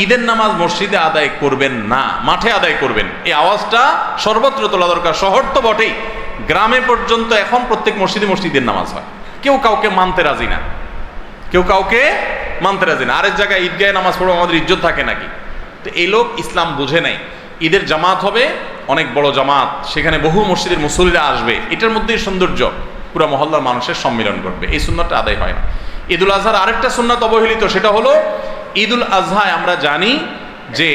ঈদের নামাজ মসজিদে আদায় করবেন না, মাঠে আদায় করবেন। এই আওয়াজটা সর্বত্র তোলা দরকার। শহর তো বটেই, গ্রামে পর্যন্ত এখন প্রত্যেক মসজিদে ঈদের নামাজ হয়। কেউ কাউকে মানতে রাজি না, কেউ কাউকে মানতে রাজি না। আরেক জায়গায় ঈদগাহে নামাজ পড়বো, আমাদের ইজ্জত থাকে নাকি? তো এই লোক ইসলাম বুঝে নাই। ঈদের জামাত হবে, অনেক বড় জামাত, সেখানে বহু মসজিদের মুসল্লিরা আসবে, এটার মধ্যেই সৌন্দর্য, পুরো মহল্লার মানুষের সম্মিলন করবে, এই সুন্নাতটা আদায় হয় না। ঈদুল আজহার আরেকটা সুন্নাত অবহেলিত, সেটা হলো ঈদুল আজহায় আমরা জানি যে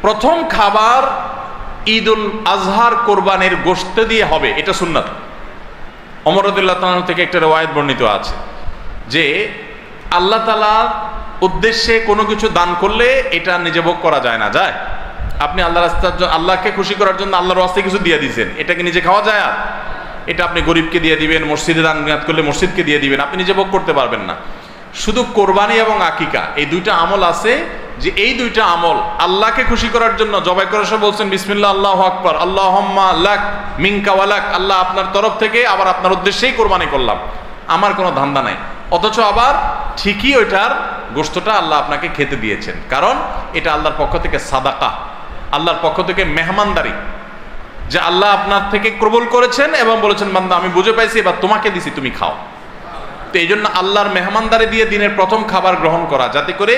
প্রথম খাবার ঈদুল আজহার কোরবানির গোশত দিয়ে হবে, এটা সুন্নাত। ওমর রাদিয়াল্লাহু তাআলা থেকে একটা রওয়ায়াত বর্ণিত আছে যে আল্লাহ তাআলার উদ্দেশ্যে কোনো কিছু দান করলে এটা নিজে ভোগ করা যায় না। যায়? আপনি আল্লাহর রাস্তার জন্য, আল্লাহকে খুশি করার জন্য আল্লাহর রাস্তায় কিছু দিয়ে দিয়েছেন, এটাকে নিজে খাওয়া যায়? আর এটা আপনি গরিবকে দিয়ে দিবেন, মসজিদে দান করলে মসজিদকে দিয়ে দিবেন, আপনি নিজে ভোগ করতে পারবেন না। শুধু কোরবানি এবং আকিকা এই দুইটা আমল আছে, যে এই দুইটা আমল আল্লাহকে খুশি করার জন্য জবাই করার সময় বলছেন বিসমিল্লাহ আল্লাহু আকবার, আল্লাহুম্মা লাক মিনকা ওয়া লাক, আল্লাহ আপনার তরফ থেকে আবার আপনার উদ্দেশ্যেই কোরবানি করলাম, আমার কোনো ধান্দা নাই। অথচ আবার ঠিকই ওইটার গোশতটা আল্লাহ আপনাকে খেতে দিয়েছেন, কারণ এটা আল্লাহর পক্ষ থেকে সাদাকা, আল্লাহর পক্ষ থেকে মেহমানদারি, যে আল্লাহ আপনার থেকে কবুল করেছেন এবং বলেছেন বান্দা আমি বুঝে পাইছি, এবার তোমাকে দিছি, তুমি খাও। তো এই জন্য আল্লাহর মেহমানদারি দিয়ে দিনের প্রথম খাবার গ্রহণ করা, যাতে করে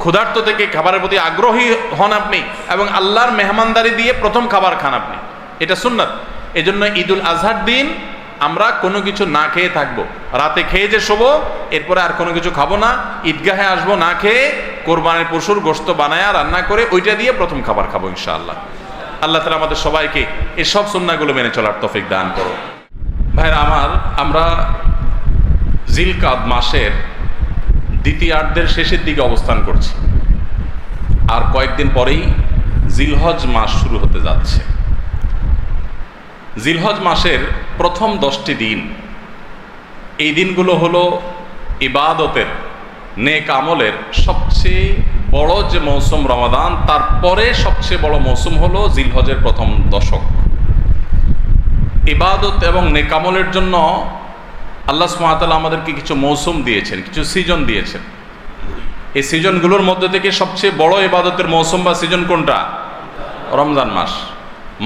ক্ষুধার্ত থেকে খাবারের প্রতি আগ্রহী হন আপনি, এবং আল্লাহর মেহমানদারি দিয়ে প্রথম খাবার খান আপনি, এটা সুন্নাত। এই জন্য ঈদুল আজহার দিন আমরা কোনো কিছু না খেয়ে থাকবো, রাতে খেয়ে যে শোবো, এরপরে আর কোনো কিছু খাবো না, ঈদগাহে আসবো না খেয়ে, কোরবানির পশুর গোশত বানায়া রান্না করে ওইটা দিয়ে প্রথম খাবার খাবো ইনশাআল্লাহ। আল্লাহ তাআলা আমাদের সবাইকে এই সব সুন্নাহগুলো মেনে চলার তৌফিক দান করো। ভাইরা আমার, আমরা জিলকাদ মাসের দ্বিতীয়ার্ধের শেষের দিকে অবস্থান করছি, আর কয়েকদিন পরেই জিলহজ মাস শুরু হতে যাচ্ছে। জিলহজ মাসের প্রথম 10টি দিন, এই দিনগুলো হলো ইবাদতের, নেক আমলের সবচেয়ে বড় যে মৌসুম রমাদান, তারপরে সবচেয়ে বড় মৌসুম হলো জিলহজের প্রথম দশক। ইবাদত এবং নেক আমলের জন্য আল্লাহ সুবহানাহু ওয়া তাআলা আমাদেরকে কিছু মৌসুম দিয়েছেন, কিছু সিজন দিয়েছেন। এই সিজনগুলোর মধ্যে থেকে সবচেয়ে বড় ইবাদতের মৌসুম বা সিজন কোনটা? রমজান মাস,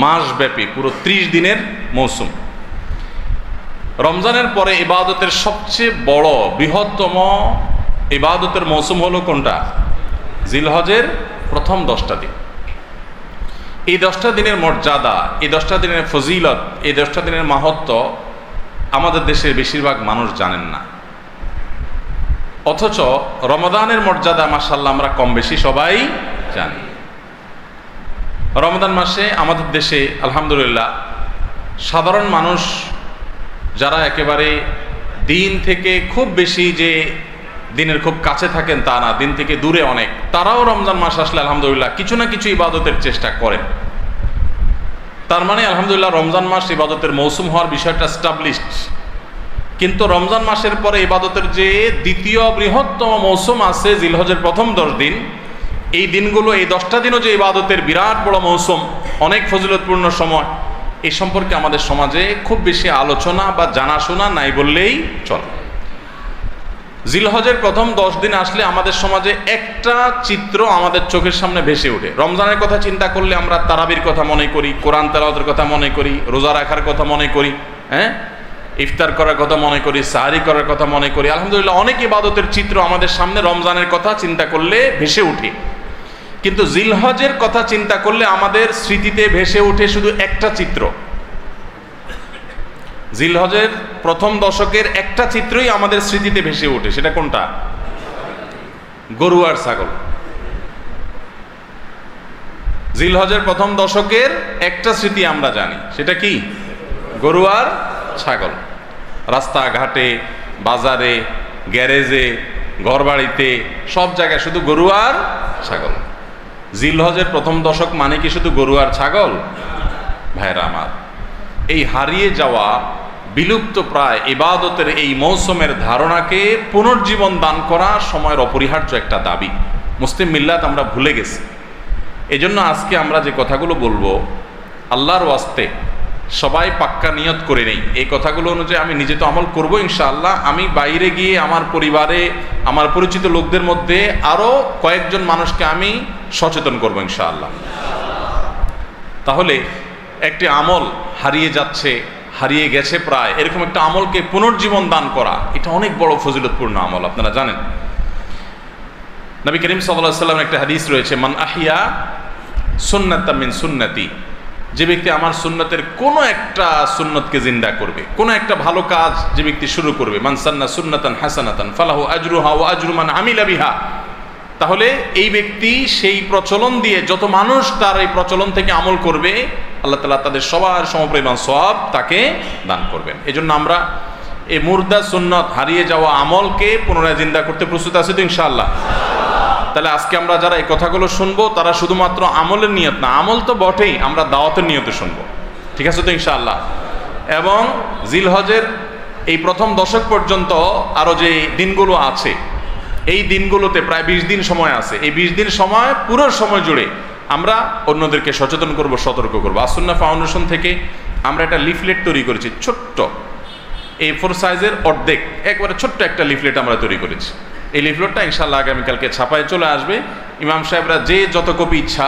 মাসব্যাপী পুরো 30 দিনের মৌসুম। রমজানের পরে ইবাদতের সবচেয়ে বড় বৃহত্তম ইবাদতের মৌসুম হলো কোনটা? জিলহজের প্রথম 10টা দিন। এই 10টা দিনের মর্যাদা, এই 10টা দিনের ফজিলত, এই 10টা দিনের মাহাত্ম্য আমাদের দেশের বেশিরভাগ মানুষ জানেন না। অথচ রমাদানের মর্যাদা মাশাআল্লাহ আমরা কম বেশি সবাই জানি। রমাদান মাসে আমাদের দেশে আলহামদুলিল্লাহ সাধারণ মানুষ যারা একেবারে দিন থেকে খুব বেশি, যে দিনের খুব কাছে থাকেন তা না, দিন থেকে দূরে অনেক, তারাও রমজান মাস আসলে আলহামদুলিল্লাহ কিছু না কিছু ইবাদতের চেষ্টা করেন। তার মানে আলহামদুলিল্লাহ রমজান মাস ইবাদতের মৌসুম হওয়ার বিষয়টা এস্টাবলিশড। কিন্তু রমজান মাসের পরে ইবাদতের যে দ্বিতীয় বৃহত্তম মৌসুম আছে জিলহজের প্রথম 10 দিন, এই দিনগুলো, এই 10টা দিনও যে ইবাদতের বিরাট বড় মৌসুম, অনেক ফজিলতপূর্ণ সময়, এই সম্পর্কে আমাদের সমাজে খুব বেশি আলোচনা বা জানাশোনা নাই বললেই চলে। জিলহজের প্রথম 10 দিন আসলে আমাদের সমাজে একটা চিত্র আমাদের চোখের সামনে ভেসে ওঠে। রমজানের কথা চিন্তা করলে আমরা তারাবির কথা মনে করি, কোরআন তেলাওয়াতের কথা মনে করি, রোজা রাখার কথা মনে করি, ইফতার করার কথা মনে করি, সাহারি করার কথা মনে করি। আলহামদুলিল্লাহ অনেক ইবাদতের চিত্র আমাদের সামনে রমজানের কথা চিন্তা করলে ভেসে ওঠে। কিন্তু জিলহজের কথা চিন্তা করলে আমাদের স্মৃতিতে ভেসে ওঠে শুধু একটা চিত্র। জিলহজের প্রথম দশকের একটা চিত্রই আমাদের স্মৃতিতে ভেসে ওঠে, সেটা কোনটা? গরু আর ছাগল। জিলহজের প্রথম দশকের একটা স্মৃতি আমরা জানি, সেটা কি? গরু আর ছাগল। রাস্তাঘাটে, বাজারে, গ্যারেজে, ঘরবাড়িতে, সব জায়গায় শুধু গরু আর ছাগল। জিলহজের প্রথম দশক মানে কি শুধু গরু আর ছাগল? ভাইরা আমার, এই হারিয়ে যাওয়া বিলুপ্ত প্রায় ইবাদতের এই মৌসুমের ধারণাকে পুনর্জীবন দান করা সময়ের অপরিহার্য একটা দাবি। মুসলিম মিল্লাত আমরা ভুলে গেছি। এজন্য আজকে আমরা যে কথাগুলো বলবো, আল্লাহর ওয়াস্তে সবাই পাক্কা নিয়ত করে নেই এই কথাগুলো অনুযায়ী আমি নিজে তো আমল করব ইনশাআল্লাহ। আমি বাইরে গিয়ে আমার পরিবারে আমার পরিচিত লোকদের মধ্যে আরো কয়েকজন মানুষকে আমি সচেতন করব ইনশাআল্লাহ। তাহলে একটি আমল হারিয়ে যাচ্ছে, হারিয়ে গেছে প্রায়, এরকম একটা আমলকে পুনর্জীবন দান করা, এটা অনেক বড় ফজিলতপূর্ণ আমল। আপনারা জানেন নবী করিম সাল্লাল্লাহু আলাইহি ওয়াসাল্লামের একটা হাদিস রয়েছে, মান আহিয়া সুন্নাতাম মিন সুন্নতি, যে ব্যক্তি আমার সুন্নতের কোনো একটা সুন্নতকে জিন্দা করবে, কোনো একটা ভালো কাজ যে ব্যক্তি শুরু করবে, মান সান্না সুন্নাতান হাসানাতান ফালাহু আজরুহা ওয়া আজরু মান আমিলা বিহা, তাহলে এই ব্যক্তি সেই প্রচলন দিয়ে যত মানুষ তার এই প্রচলন থেকে আমল করবে আল্লাহ তাআলা তাদের সবার সমপরিমাণ সওয়াব তাকে দান করবেন। এজন্য আমরা এই মুর্দা সুন্নত হারিয়ে যাওয়া আমলকে পুনরায় জিন্দা করতে প্রস্তুত আছি তো ইনশাআল্লাহ। তাহলে আজকে আমরা যারা এই কথাগুলো শুনবো তারা শুধুমাত্র আমলের নিয়ত না, আমল তো বটেই, আমরা দাওয়াতের নিয়তে শুনবো, ঠিক আছে তো ইনশাআল্লাহ। এবং জিলহজের এই প্রথম দশক পর্যন্ত আরো যে দিনগুলো আছে, এই দিনগুলোতে প্রায় 20 দিন সময় আছে। এই 20 দিন সময়, পুরো সময় জুড়ে আমরা অন্যদেরকে সচেতন করব, সতর্ক করবো। আসুন্নাহ ফাউন্ডেশন থেকে আমরা একটা লিফলেট তৈরি করেছি, ছোট্ট A4 সাইজের অর্ধেক, একবারে ছোট্ট একটা লিফলেট আমরা তৈরি করেছি। এই লিফলেটটা ইনশাআল্লাহ আগামীকালকে ছাপায় চলে আসবে। ইমাম সাহেবরা যে যত কপি ইচ্ছা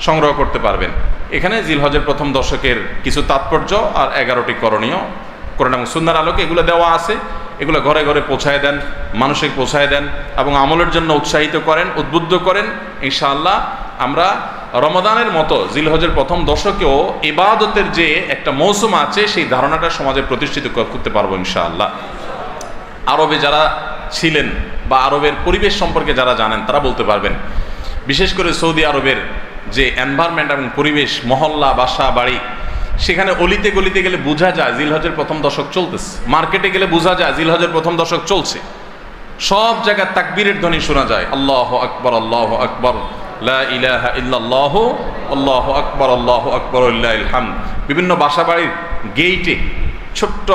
সংগ্রহ করতে পারবেন। এখানে জিলহজের প্রথম দশকের কিছু তাৎপর্য আর 11টি করণীয় কোরআন এবং সুন্নাহর আলোকে এগুলো দেওয়া আছে। এগুলো ঘরে ঘরে পৌঁছায় দেন, মানুষকে পৌঁছায় দেন এবং আমলের জন্য উৎসাহিত করেন, উদ্বুদ্ধ করেন। ইনশাআল্লাহ আমরা রমাদানের মতো জিলহজের প্রথম দশকেও ইবাদতের যে একটা মৌসুম আছে সেই ধারণাটা সমাজে প্রতিষ্ঠিত করতে পারবো ইনশাআল্লাহ। আরবে যারা ছিলেন বা আরবের পরিবেশ সম্পর্কে যারা জানেন তারা বলতে পারবেন, বিশেষ করে সৌদি আরবের যে এনভায়রনমেন্ট এবং পরিবেশ, মহল্লা, বাসা, বাড়ি, সেখানে অলিতে গলিতে গেলে বোঝা যায় জিলহজের প্রথম দশক চলতেছে। মার্কেটে গেলে বোঝা যায় জিলহজের প্রথম দশক চলছে। সব জায়গায় তাকবীরের ধ্বনি শোনা যায়, আল্লাহু আকবার, আল্লাহু আকবার, লা ইলাহা ইল্লাল্লাহু, আল্লাহু আকবার, আল্লাহু আকবার, লিল্লাহিল হামদ। বিভিন্ন বাসা বাড়ির গেইটে ছোট্ট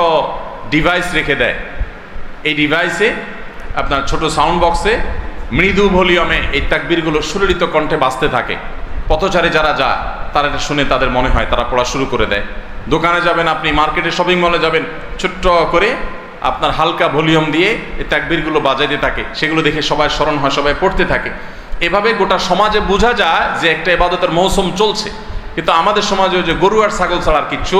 ডিভাইস রেখে দেয়, এই ডিভাইসে আপনার ছোট সাউন্ড বক্সে মৃদু ভলিউমে এই তাকবীরগুলো সুললিত কণ্ঠে বাজতে থাকে। পথচারী যারা যায় তারা এটা শুনে তাদের মনে হয় তারা পড়া শুরু করে দেয়। দোকানে যাবেন আপনি, মার্কেটে, শপিং মলে যাবেন, ছোট্ট করে আপনার হালকা ভলিউম দিয়ে এই তাকবীরগুলো বাজাইতে থাকে, সেগুলো দেখে সবাই স্মরণ হয়, সবাই পড়তে থাকে। এভাবে গোটা সমাজে বোঝা যায় যে একটা ইবাদতের মৌসুম চলছে। কিন্তু আমাদের সমাজে যে গরু আর ছাগল ছাড়া আর কিচ্ছু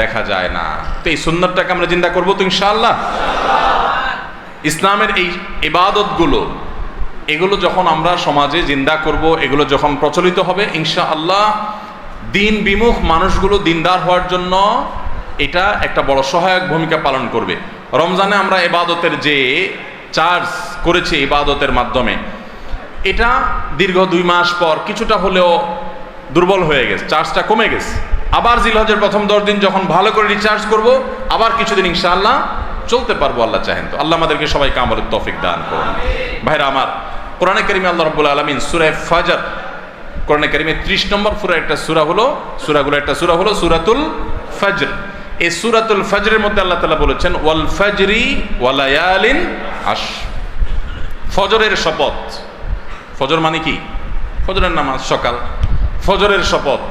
দেখা যায় না। তো এই সুন্নাতটাকে আমরা জিন্দা করবো তো ইনশাআল্লাহ। ইসলামের এই ইবাদতগুলো, এগুলো যখন আমরা সমাজে জিন্দা করব, এগুলো যখন প্রচলিত হবে ইনশাআল্লাহ, দিন বিমুখ মানুষগুলো দিনদার হওয়ার জন্য এটা একটা বড় সহায়ক ভূমিকা পালন করবে। রমজানে আমরা ইবাদতের যে চার্জ করেছি ইবাদতের মাধ্যমে, এটা দীর্ঘ 2 মাস পর কিছুটা হলেও দুর্বল হয়ে গেছে, চার্জটা কমে গেছে। আবার জিলহজের প্রথম 10 দিন যখন ভালো করে রিচার্জ করব, আবার কিছুদিন ইনশাআল্লাহ চলতে পারবো আল্লাহ চাহেন তো। আল্লাহ আমাদেরকে সবাইকে আমলের তৌফিক দান করুন। ভাইরা আমার, কোরআনে কারিমে আল্লাহ রাব্বুল আলামিন সূরা ফাজর, কোরআনে কারিমে 30 নম্বর সূরা একটা সূরা হলো, সূরাগুলো একটা সূরা হলো সূরাতুল ফজর। এই সূরাতুল ফজরের মধ্যে আল্লাহ তাআলা বলেছেন ওয়াল ফজরি ওয়া লায়ালিন আশ, ফজরের শপথ। ফজর মানে কি? ফজরের নামাজ, সকাল। ফজরের শপথ,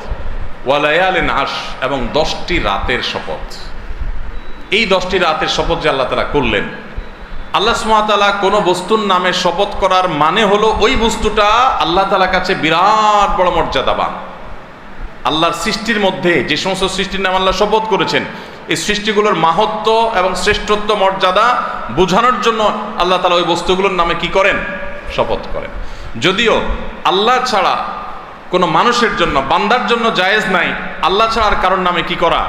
ওয়া লায়ালিন আশ, এবং 10টি রাতের শপথ। এই 10টি রাতের শপথ যে আল্লাহ তাআলা করলেন, আল্লাহ সুবহানাহু ওয়া তাআলা কোনো বস্তুর নামে শপথ করার মানে হলো ওই বস্তুটা আল্লাহ তাআলার কাছে বিরাট বড় মর্যাদাবান। আল্লাহর সৃষ্টির মধ্যে যে সমস্ত সৃষ্টির নাম আল্লাহ শপথ করেছেন, এই সৃষ্টিগুলোর মাহাত্ম্য এবং শ্রেষ্ঠত্ব মর্যাদা বোঝানোর জন্য আল্লাহ তাআলা ওই বস্তুগুলোর নামে কি করেন? শপথ করেন। যদিও আল্লাহ ছাড়া কোনো মানুষের জন্য, বান্দার জন্য জায়েজ নাই আল্লাহ ছাড়া আর কারোর নামে কি করা?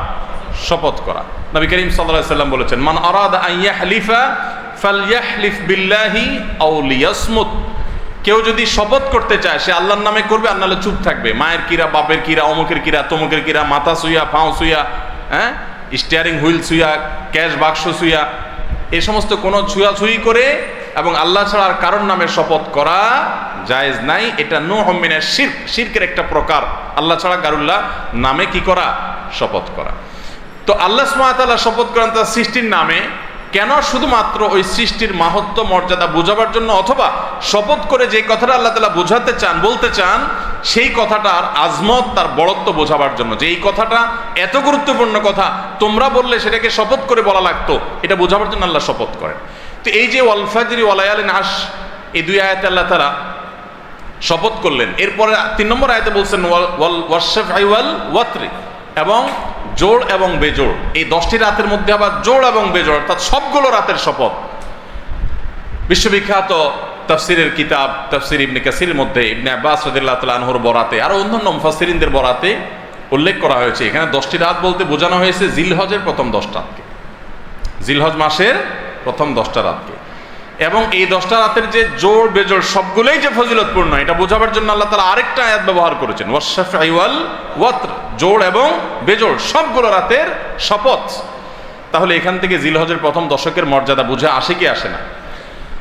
শপথ করা। নবী করিম সাল্লাল্লাহু আলাইহি ওয়াসাল্লাম বলেছেন, মান আরাদা আন ইয়াহলিফা ফালইয়াহলিফ বিল্লাহি আও লিয়াসমুত। কেউ যদি শপথ করতে চায় সে আল্লাহর নামে করবে, আর নাহলে চুপ থাকবে। মায়ের কিরা, বাপের কিরা, অমুকের কিরা, তমুকের কিরা, মাথা সুইয়া, পাও সুইয়া, স্টিয়ারিং হুইল সুইয়া, ক্যাশ বাক্স সুইয়া, এই সমস্ত কোনো ছুঁয়াছুঁয়ি করে এবং আল্লাহ ছাড়া আর কারোর নামে শপথ করা জায়েজ নাই। এটা নূহুম মিনাশ শিরক, শিরকের একটা প্রকার। আল্লাহ ছাড়া গারুল্লাহ নামে কি করা? শপথ করা। তো আল্লাহ সুবহানাহু ওয়া তাআলা শপথ করেন তার সৃষ্টির নামে, কেন? শুধুমাত্র ওই সৃষ্টির মাহাত্ম্য মর্যাদা বোঝাবার জন্য, অথবা শপথ করে যে কথাটা আল্লাহ তাআলা বোঝাতে চান, বলতে চান, সেই কথাটার আজমত, তার বড়ত্ব বোঝাবার জন্য, যে এই কথাটা এত গুরুত্বপূর্ণ কথা, তোমরা বললে সেটাকে শপথ করে বলা লাগতো, এটা বোঝাবার জন্য আল্লাহ শপথ করেন। তো এই যে ওয়াল ফাজরি ওয়া লায়ালিন আশর, এই দুই আয়াতে আল্লাহ তাআলা শপথ করলেন। এরপরে 3 নম্বর আয়াতে বলছেন ওয়াশ-শাফঈ ওয়াল ওয়াতরি, এবং জোড় এবং বেজোড়, এই 10টি রাতের মধ্যে আবার জোড় এবং বেজোড়, অর্থাৎ সবগুলো রাতের শপথ। বিশ্ববিখ্যাত তাফসিরের কিতাব তাফসির ইবনে কাসিরের মধ্যে ইবনে আব্বাস রাদিয়াল্লাহু তাআলা আনহুর বরাতে, আরো অন্যান্য মুফাসসিরিনদের বরাতে উল্লেখ করা হয়েছে, এখানে 10টি রাত বলতে বোঝানো হয়েছে জিলহজের প্রথম 10 রাতকে, জিলহজ মাসের প্রথম 10টা রাতকে। এবং এই 10টা রাতের যে জোড় বেজোড় সবগুলোই যে ফজিলতপূর্ণ, এটা বোঝাবার জন্য আল্লাহ তাআলা আরেকটা আয়াত ব্যবহার করেছেন, ওয়াশ-শাফঈ ওয়াল ওয়াতর, জোড় এবং বেজোড় সবগুলো রাতের শপথ। তাহলে এখান থেকে জিলহজের প্রথম দশকের মর্যাদা বুঝে আসে কি আসে না?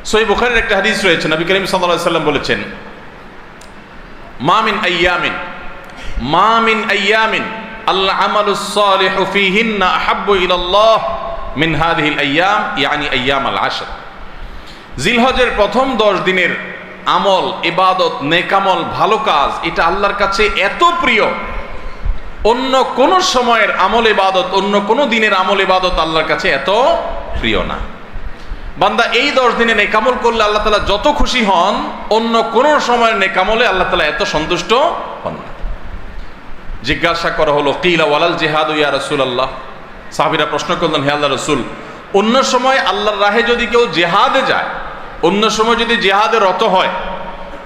সহিহ বুখারীর একটা হাদিস রয়েছে, নবী করিম সাল্লাল্লাহু আলাইহি সাল্লাম বলেছেন, মা মিন আইয়ামিন আল আমালুস সালিহু ফীহিন্না আহাব্বু ইলাল্লাহ মিন হাযিহিল আইয়াম, ইয়ানি আইয়ামাল আশর। জিলহজের প্রথম 10 দিনের আমল, ইবাদত, নেকামল, ভালো কাজ, এটা আল্লাহর কাছে এত প্রিয়, অন্য কোন সময়ের আমল ইবাদত, অন্য কোন দিনের আমল ইবাদত আল্লাহর কাছে এত প্রিয় না। বান্দা এই 10 দিনে নেকামল করলে আল্লাহ তাআলা যত খুশি হন, অন্য কোন সময়ের নেকামলে আল্লাহ তাআলা এত সন্তুষ্ট হন না। জিজ্ঞাসা করা হলো, কিলা ওয়ালাল জিহাদু ইয়া রাসূলুল্লাহ, সাহাবীরা প্রশ্ন করলেন, হে আল্লাহর রাসূল, অন্য সময় আল্লাহর রাহে যদি কেউ জিহাদে যায়, অন্য সময় যদি জিহাদে রত হয়,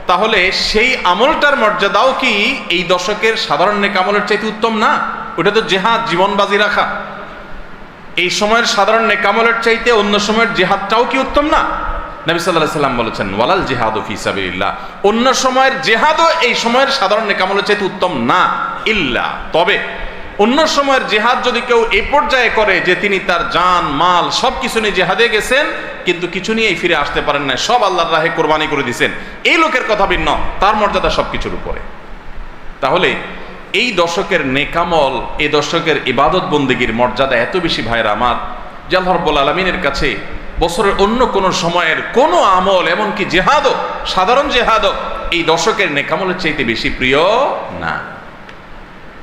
তাহলে সেই আমলটার মর্যাদাও কি এই দশকের সাধারণ নেকামলের চাইতে উত্তম না? ওটা তো জিহাদ, জীবন বাজি রাখা। এই সময়ের সাধারণ নেকামলের চাইতে অন্য সময়ের জিহাদটাও কি উত্তম না? নবী সাল্লাল্লাহু আলাইহি সাল্লাম বলেছেন, ওয়ালাল জিহাদু ফি সাবিলিল্লাহ, অন্য সময়ের জিহাদও এই সময়ের সাধারণ নেকামলের চাইতে উত্তম না, ইল্লা, তবে অন্য সময়ের জিহাদ যদি কেউ এই পর্যায়ে করে যে তিনি তার জান মাল সবকিছু নিয়ে জিহাদে গেছেন, কিন্তু কিছু নিয়েই ফিরে আসতে পারেন না, সব আল্লাহর রাহে কোরবানি করে দিয়েছেন, এই লোকের কথা ভিন্ন, তার মর্যাদা সবকিছুর উপরে। তাহলে এই দশকের নেকামল, এই দশকের ইবাদত বন্দেগীর মর্যাদা এত বেশি ভাইরা আমার, যে আল্লাহ রাব্বুল আলামিনের কাছে বছরের অন্য কোন সময়ের কোন আমল, এমনকি জিহাদও, সাধারণ জিহাদও এই দশকের নেকামলের চাইতে বেশি প্রিয় না।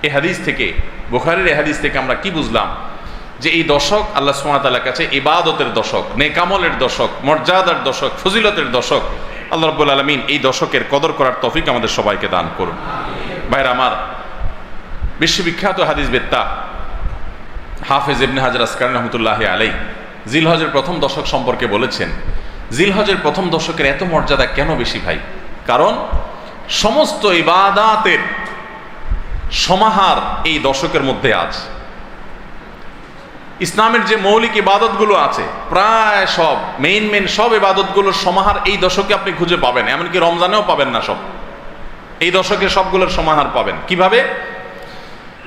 এই হাদিস থেকে, বুখারীর এই হাদিস থেকে আমরা কি বুঝলাম? যে এই দশক আল্লাহ সুবহানাহু ওয়া তাআলার কাছে ইবাদতের দশক, নেকামলের দশক, মর্যাদার দশক, ফজিলতের দশক। আল্লাহ রাব্বুল আলামিন এই দশকের কদর করার তৌফিক আমাদের সবাইকে দান করুন। ভাইরা আমার, বিশ্ববিখ্যাত হাদিস বেত্তা হাফেজ ইবনে হাজার আসকালানী রাহমাতুল্লাহি আলাইহি জিলহজের প্রথম দশক সম্পর্কে বলেছেন, জিলহজের প্রথম দশকের এত মর্যাদা কেন বেশি ভাই? কারণ সমস্ত ইবাদাতের সমাহার এই দশকের মধ্যে আছে। ইসলামের যে মৌলিক ইবাদতগুলো আছে, প্রায় সব মেইন সব ইবাদতগুলোর সমাহার এই দশকে আপনি খুঁজে পাবেন, এমনকি রমজানেও পাবেন না সব, এই দশকে সবগুলোর সমাহার পাবেন। কিভাবে?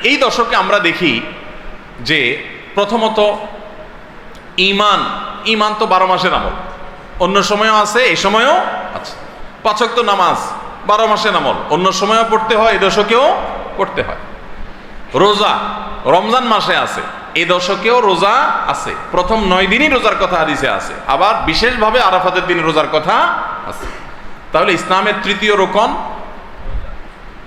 এই দশকে আমরা দেখি যে প্রথমত ঈমান তো 12 মাসের আমল, অন্য সময়ও আছে, এই সময়ও আছে। 5 ওয়াক্ত নামাজ 12 মাসের আমল, অন্য সময়ও পড়তে হয়, এই দশকেও পড়তে হয়। রোজা রমজান মাসে আছে, এই দশকেও রোজা আছে, প্রথম 9 দিনই রোজার কথা হাদিসে আছে, আবার বিশেষভাবে আরাফাতের দিন রোজার কথা আছে। তাহলে ইসলামের তৃতীয় রোকন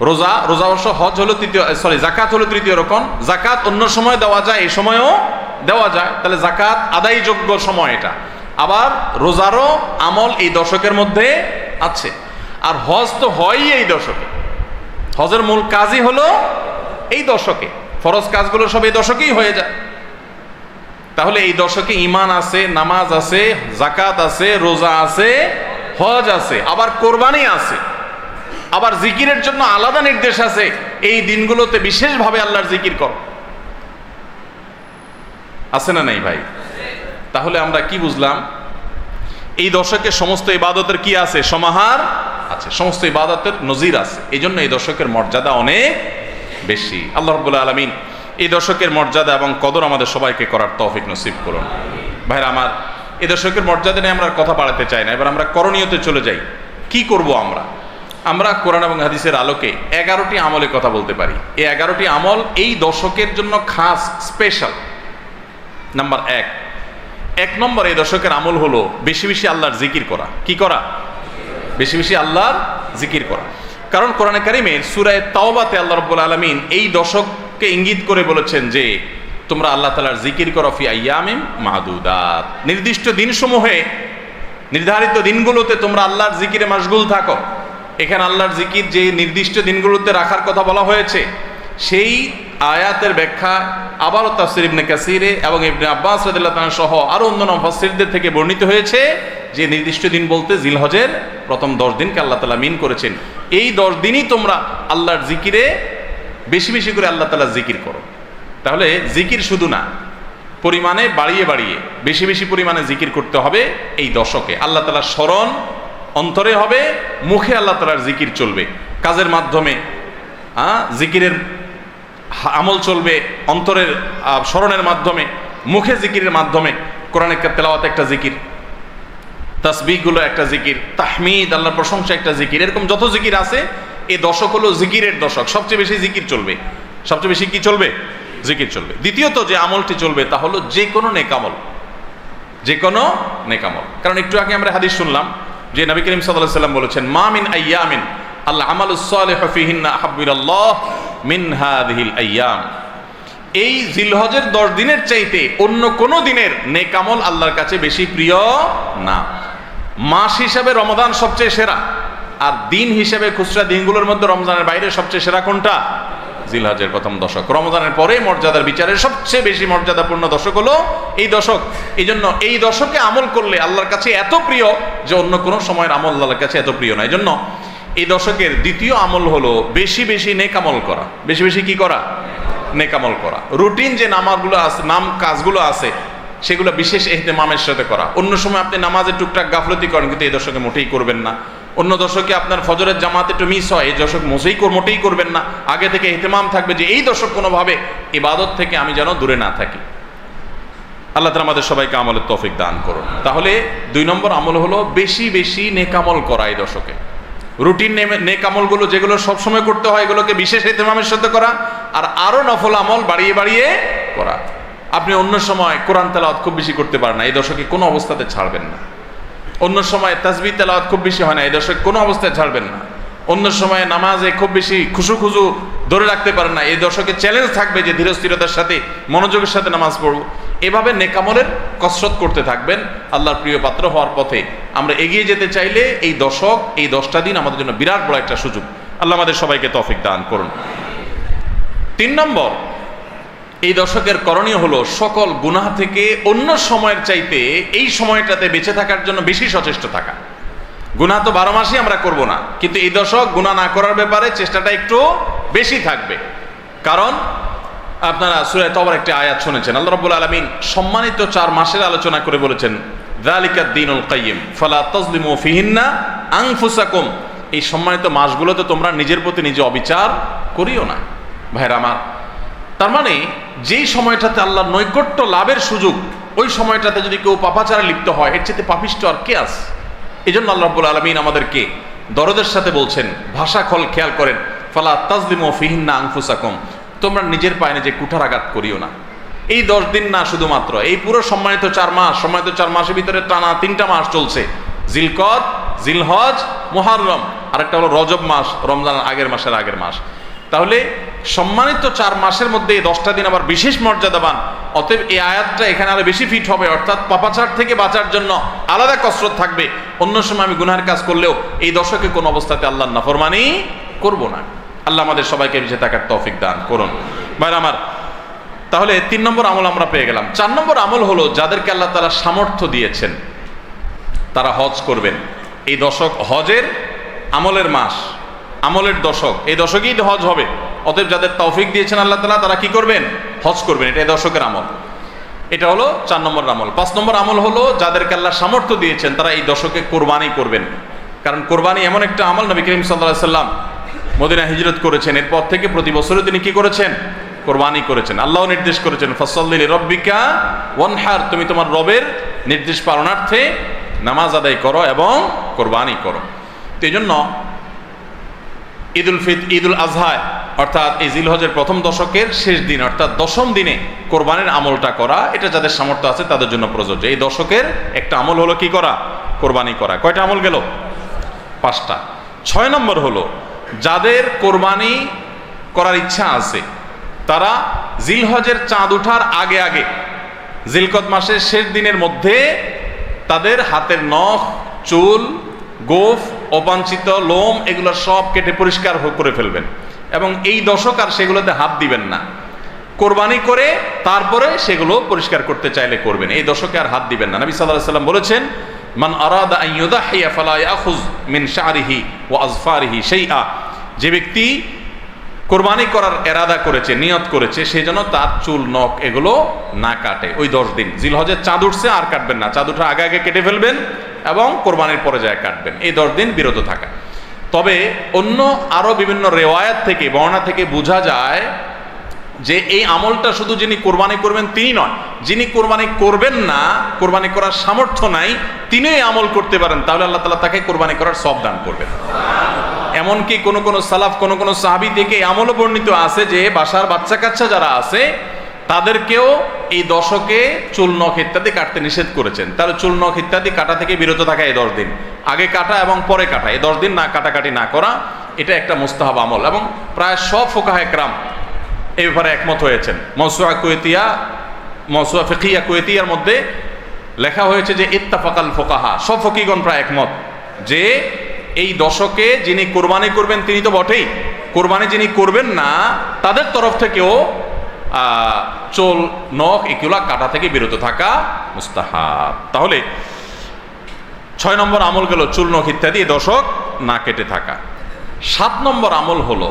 রোজা, রোজা অবশ্য হজ হলো তৃতীয়, জাকাত হলো তৃতীয় রোকন। জাকাত অন্য সময় দেওয়া যায়, এই সময়ও দেওয়া যায়, তাহলে জাকাত আদায়যোগ্য সময় এটা। আবার রোজারও আমল এই দশকের মধ্যে আছে। আর হজ তো হয়ই এই দশকে, হজের মূল কাজই হলো এই দশকে, ফরজ কাজগুলো সব এই দশকেই হয়ে যায়। তাহলে এই দশকে ঈমান আছে, নামাজ আছে, জাকাত আছে, রোজা আছে, হজ আছে, আবার কোরবানি আছে, আবার জিকিরের জন্য আলাদা নির্দেশ আছে, এই দিনগুলোতে বিশেষভাবে আল্লাহর জিকির কর, আছে না নাই ভাই? তাহলে আমরা কি বুঝলাম? এই দশকে সমস্ত ইবাদতের কি আছে? সমাহার আছে, সমস্ত ইবাদতের নজির আছে। এই জন্য এই দশকের মর্যাদা অনেক বেশি। আল্লাহ রাব্বুল আলামিন এই দশকের মর্যাদা এবং কদর আমাদের সবাইকে করার তৌফিক নসিব করুন। ভাইরা আমার, এই দশকের মর্যাদা নিয়ে আমরা কথা বাড়াতে চাই না, এবার আমরা করণীয়তে চলে যাই। কি করব আমরা? আমরা কোরআন এবং হাদিসের আলোকে 11টি আমলের কথা বলতে পারি। এই 11টি আমল এই দশকের জন্য খাস, স্পেশাল। নাম্বার 1 নম্বর এই দশকের আমল হলো বেশি বেশি আল্লাহর জিকির করা। কি করা? বেশি বেশি আল্লাহর জিকির করা। কারণ কোরআনে কারিমের সূরা তাওবাতে আল্লাহ রাব্বুল আলামিন এই দশককে ইঙ্গিত করে বলেছেন যে তোমরা আল্লাহ তাআলার জিকির করো ফি আইয়ামিন মাহদুদাত, নির্দিষ্ট দিনসমূহে, নির্ধারিত দিনগুলোতে তোমরা আল্লাহর জিকিরে মাশগুল থাকো। এখানে আল্লাহর জিকির যে নির্দিষ্ট দিনগুলোতে রাখার কথা বলা হয়েছে, সেই আয়াতের ব্যাখ্যা আবারও তাফসীর ইবনে কাসিরে এবং ইবনে আব্বাস রাদিয়াল্লাহু তাআলা সহ আরো অন্যান্য মুফাসসিরদের থেকে বর্ণিত হয়েছে যে নির্দিষ্ট দিন বলতে জিলহজের প্রথম 10 দিনকে আল্লাহ তাআলা মিন করেছেন। এই 10 দিনই তোমরা আল্লাহর জিকিরে বেশি বেশি করে আল্লাহ তাআলার জিকির করো। তাহলে জিকির শুধু না, পরিমাণে বাড়িয়ে বাড়িয়ে বেশি বেশি পরিমাণে জিকির করতে হবে। এই দশকে আল্লাহ তাআলার স্মরণ অন্তরে হবে, মুখে আল্লাহ তাআলার জিকির চলবে, কাজের মাধ্যমে জিকিরের আমল চলবে, অন্তরের স্মরণের মাধ্যমে, মুখে জিকিরের মাধ্যমে। কোরআনের তেলাওয়াত একটা জিকির, তাসবিহগুলো একটা জিকির, তাহমিদ আল্লাহর প্রশংসা একটা জিকির, এরকম যত জিকির আছে এই দশক হলো জিকিরের দশক। সবচেয়ে বেশি জিকির চলবে, সবচেয়ে বেশি কি চলবে? জিকির চলবে। দ্বিতীয়ত যে আমলটি চলবে তা হলো যে কোনো নেকামল, যে কোনো নেকামল। কারণ একটু আগে আমরা হাদিস শুনলাম যে নবী করিম সাল্লাল্লাহু আলাইহি ওয়াসাল্লাম বলেছেন মা মিন আইয়ামিন আল আমালুস সালিহু ফিহিন্না আহাব্বু ইলাল্লাহ মিন হাযিহিল আইয়াম। এই জিলহজের 10 দিনের চাইতে অন্য কোন দিনের নেকামল আল্লাহর কাছে বেশি প্রিয় না। মাস হিসাবে রমজান সবচেয়ে সেরা, আর দিন হিসাবে খুচরা দিনগুলোর মধ্যে রমজানের বাইরে সবচেয়ে সেরা কোনটা? জিলহজের প্রথম দশক। রমজানের পরে মর্যাদার বিচারে সবচেয়ে বেশি মর্যাদাপূর্ণ দশক হলো এই দশক। এই জন্য এই দশকে আমল করলে আল্লাহর কাছে এত প্রিয় যে অন্য কোনো সময়ের আমল আল্লাহর কাছে এত প্রিয় না। এই জন্য এই দশকের দ্বিতীয় আমল হলো বেশি বেশি নেকামল করা। বেশি বেশি কি করা? নেকামল করা। রুটিন যে নামাজগুলো আছে, কাজগুলো আছে, সেগুলো বিশেষ ইহতেমামের সাথে করা। অন্য সময় আপনি নামাজের টুকটাক গাফলতি করেন, কিন্তু এই দশকে মোটেই করবেন না। অন্য দশকে আপনার ফজরের জামাত একটু মিস হয়, এই দশক মোটেই করবেন না। আগে থেকে ইহতেমাম থাকবে যে এই দশক কোনোভাবে ইবাদত থেকে আমি যেন দূরে না থাকি। আল্লাহ তাআলা আমাদের সবাইকে আমলের তৌফিক দান করুন। তাহলে 2 নম্বর আমল হলো বেশি বেশি নেকামল করা এই দশকে। রুটিন নেকামলগুলো যেগুলো সবসময় করতে হয় এগুলোকে বিশেষ ইহতেমামের সাথে করা, আর আরো নফল আমল বাড়িয়ে বাড়িয়ে করা। আপনি অন্য সময় কোরআন তেলাওয়াত খুব বেশি করতে পারেন না, এই দশকে কোনো অবস্থাতে ছাড়বেন না। অন্য সময় তাসবিহ তেলাওয়াত খুব বেশি হয় না, এই দশকে কোনো অবস্থায় ছাড়বেন না। অন্য সময় নামাজে খুব বেশি খুশু ধরে রাখতে পারেন না, এই দশকে চ্যালেঞ্জ থাকবে যে ধীরস্থিরতার সাথে মনোযোগের সাথে নামাজ পড়ব। এভাবে নেকামলের কসরত করতে থাকবেন আল্লাহর প্রিয় পাত্র হওয়ার পথে। আমরা এগিয়ে যেতে চাইলে এই দশক, এই 10টা দিন আমাদের জন্য বিরাট বড় একটা সুযোগ। আল্লাহ আমাদের সবাইকে তৌফিক দান করুন। 3 নম্বর, এই দশকের করণীয় হলো সকল গুনাহ থেকে অন্য সময়ের চাইতে এই সময়টাতে বেঁচে থাকার জন্য বেশি সচেষ্ট থাকা। গুনাহ তো 12 মাসই আমরা করব না, কিন্তু এই দশক গুনাহ না করার ব্যাপারে চেষ্টাটা একটু বেশি থাকবে। কারণ আপনারা সূরা তাওবার একটা আয়াত শুনেছেন, আল্লাহ রাব্বুল আলামিন সম্মানিত 4 মাসের আলোচনা করে বলেছেন যালিকাদ দীনুল কাইয়্যিম ফালা তাজলিমু ফিহিন্না আনফুসাকুম। এই সম্মানিত মাসগুলোতে তোমরা নিজের প্রতি নিজে অবিচার করিও না। ভাইরা আমার, তার মানে যেই সময়টাতে আল্লাহর নৈকট্য লাভের সুযোগ, ওই সময়টাতে যদি কেউ পাপাচারে লিপ্ত হয়, এর চেয়ে পাপিষ্ঠ আর কে আছে? এই জন্য আল্লাহ রাব্বুল আলামিন আমাদেরকে দরদের সাথে বলছেন, ভাষা খেয়াল করেন, ফালা তাজলিমু ফিহিন্না আনফুসাকুম, তোমরা নিজের পায়ে নিজে কুঠারাঘাত করিও না। এই 10 দিন না, শুধুমাত্র এই পুরো সম্মানিত 4 মাস, সম্মানিত 4 মাসের ভিতরে টানা 3টা মাস চলছে, জিলকদ, জিলহজ, মুহররম, আরেকটা হলো রজব মাস, রমজানের আগের মাস। তাহলে সম্মানিত 4 মাসের মধ্যে এই 10টা দিন আবার বিশেষ মর্যাদাবান। অতএব এই আয়াতটা এখানে আরো বেশি ফিট হবে, অর্থাৎ পাপাচার থেকে বাঁচার জন্য আলাদা কসরত থাকবে। অন্য সময় আমি গুনাহের কাজ করলেও এই দশকে কোনো অবস্থাতে আল্লাহর নাফরমানি করব না। আল্লাহ আমাদের সবাইকে বেঁচে থাকার তৌফিক দান করুন। ভাইরা আমার, তাহলে 3 নম্বর আমল আমরা পেয়ে গেলাম। 4 নম্বর আমল হলো যাদেরকে আল্লাহ তাআলা সামর্থ্য দিয়েছেন তারা হজ করবেন। এই দশক হজের আমলের মাস, আমলের দশক, এই দশকেই হজ হবে। অতএব যাদের তৌফিক দিয়েছেন আল্লাহ তাআলা, তারা কি করবেন? হজ করবেন। এটা এই দশকের আমল। এটা হলো 4 নম্বর আমল। 5 নম্বর আমল হলো যাদেরকে আল্লাহ সামর্থ্য দিয়েছেন তারা এই দশকে কোরবানি করবেন। কারণ কোরবানি এমন একটা আমল, নবী করিম সাল্লাল্লাহু আলাইহি সাল্লাম মদিনা হিজরত করেছেন, এরপর থেকে প্রতি বছরে তিনি কি করেছেন? কোরবানি করেছেন। আল্লাহ নির্দেশ করেছেন, ফাসাল্লি লিরাব্বিকা ওয়ানহার, তুমি তোমার রবের নির্দেশ পালনার্থে নামাজ আদায় করো এবং কোরবানি করো। তো এই জন্য ঈদুল আজহা অর্থাৎ এই জিলহজের প্রথম দশকের শেষ দিন অর্থাৎ 10ম দিনে কোরবানির আমলটা করা, এটা যাদের সামর্থ্য আছে তাদের জন্য প্রযোজ্য। এই দশকের একটা আমল হলো কি করা? কোরবানি করা। কয়টা আমল গেল? 5টা। 6 নম্বর হলো যাদের কোরবানি করার ইচ্ছা আছে তারা জিলহজের চাঁদ ওঠার আগে আগে জিলকদ মাসের শেষ দিনের মধ্যে তাদের হাতের নখ, চুল, গোফ, অবাঞ্ছিত লোম এগুলো সব কেটে পরিষ্কার করে ফেলবেন এবং এই দশক আর সেগুলোতে হাত দিবেন না। কোরবানি করে তারপরে সেগুলো পরিষ্কার করতে চাইলে করবেন, এই দশকে আর হাত দিবেন না। নবী সাল্লাল্লাহু আলাইহি ওয়াসাল্লাম বলেছেন, মান আরাদা আন ইউদাহিয়া ফালা ইয়াখুয মিন শা'রিহি ওয়া আযফারিহি শাইআ, যে ব্যক্তি কোরবানি করার এরাদা করেছে, নিয়ত করেছে, সে যেন তার চুল, নখ এগুলো না কাটে ওই 10 দিন। জিলহজের চাঁদ উঠছে আর কাটবেন না, চাঁদ ওঠার আগে আগে কেটে ফেলবেন এবং কোরবানির পরে যায় কাটবেন, এই 10 দিন বিরত থাকা। তবে অন্য আরো বিভিন্ন রেওয়ায়াত থেকে, বর্ণনা থেকে বোঝা যায় যে এই আমলটা শুধু যিনি কোরবানি করবেন তিনি নয়, যিনি কোরবানি করবেন না, কোরবানি করার সামর্থ্য নাই, তিনি এই আমল করতে পারেন, তাহলে আল্লাহ তাআলা তাকে কোরবানি করার সওয়াব দান করবেন। এমনকি কোন সালাফ, কোন সাহাবী থেকে আমলও বর্ণিত আছে যে বাসার বাচ্চা কাচ্চা যারা আছে তাদেরকেও এই দশকে চুল, নখ ইত্যাদি কাটতে নিষেধ করেছেন। তাহলে চুল, নখ ইত্যাদি কাটা থেকে বিরত থাকা এই 10 দিন, আগে কাটা এবং পরে কাটা, এই 10 দিন না কাটাকাটি না করা, এটা একটা মুস্তাহাব আমল। এবং প্রায় সব ফুকাহা একরাম এই ব্যাপারে একমত হয়েছেন। মওসুআ ফিকহিয়া কুয়েতিয়ার মধ্যে লেখা হয়েছে যে ইত্তাফাকাল ফুকাহা, সব ফকিহগণ প্রায় একমত যে এই দশকে যিনি কোরবানি করবেন তিনি তো বটেই, কোরবানি যিনি করবেন না তাদের তরফ থেকেও চুল, নখ এগুলা কাটা থেকে বিরত থাকা মুস্তাহাব। তাহলে 6 নম্বর আমল গেল চুল, নখ ইত্যাদি দশক না কেটে থাকা। 7 নম্বর আমল হলো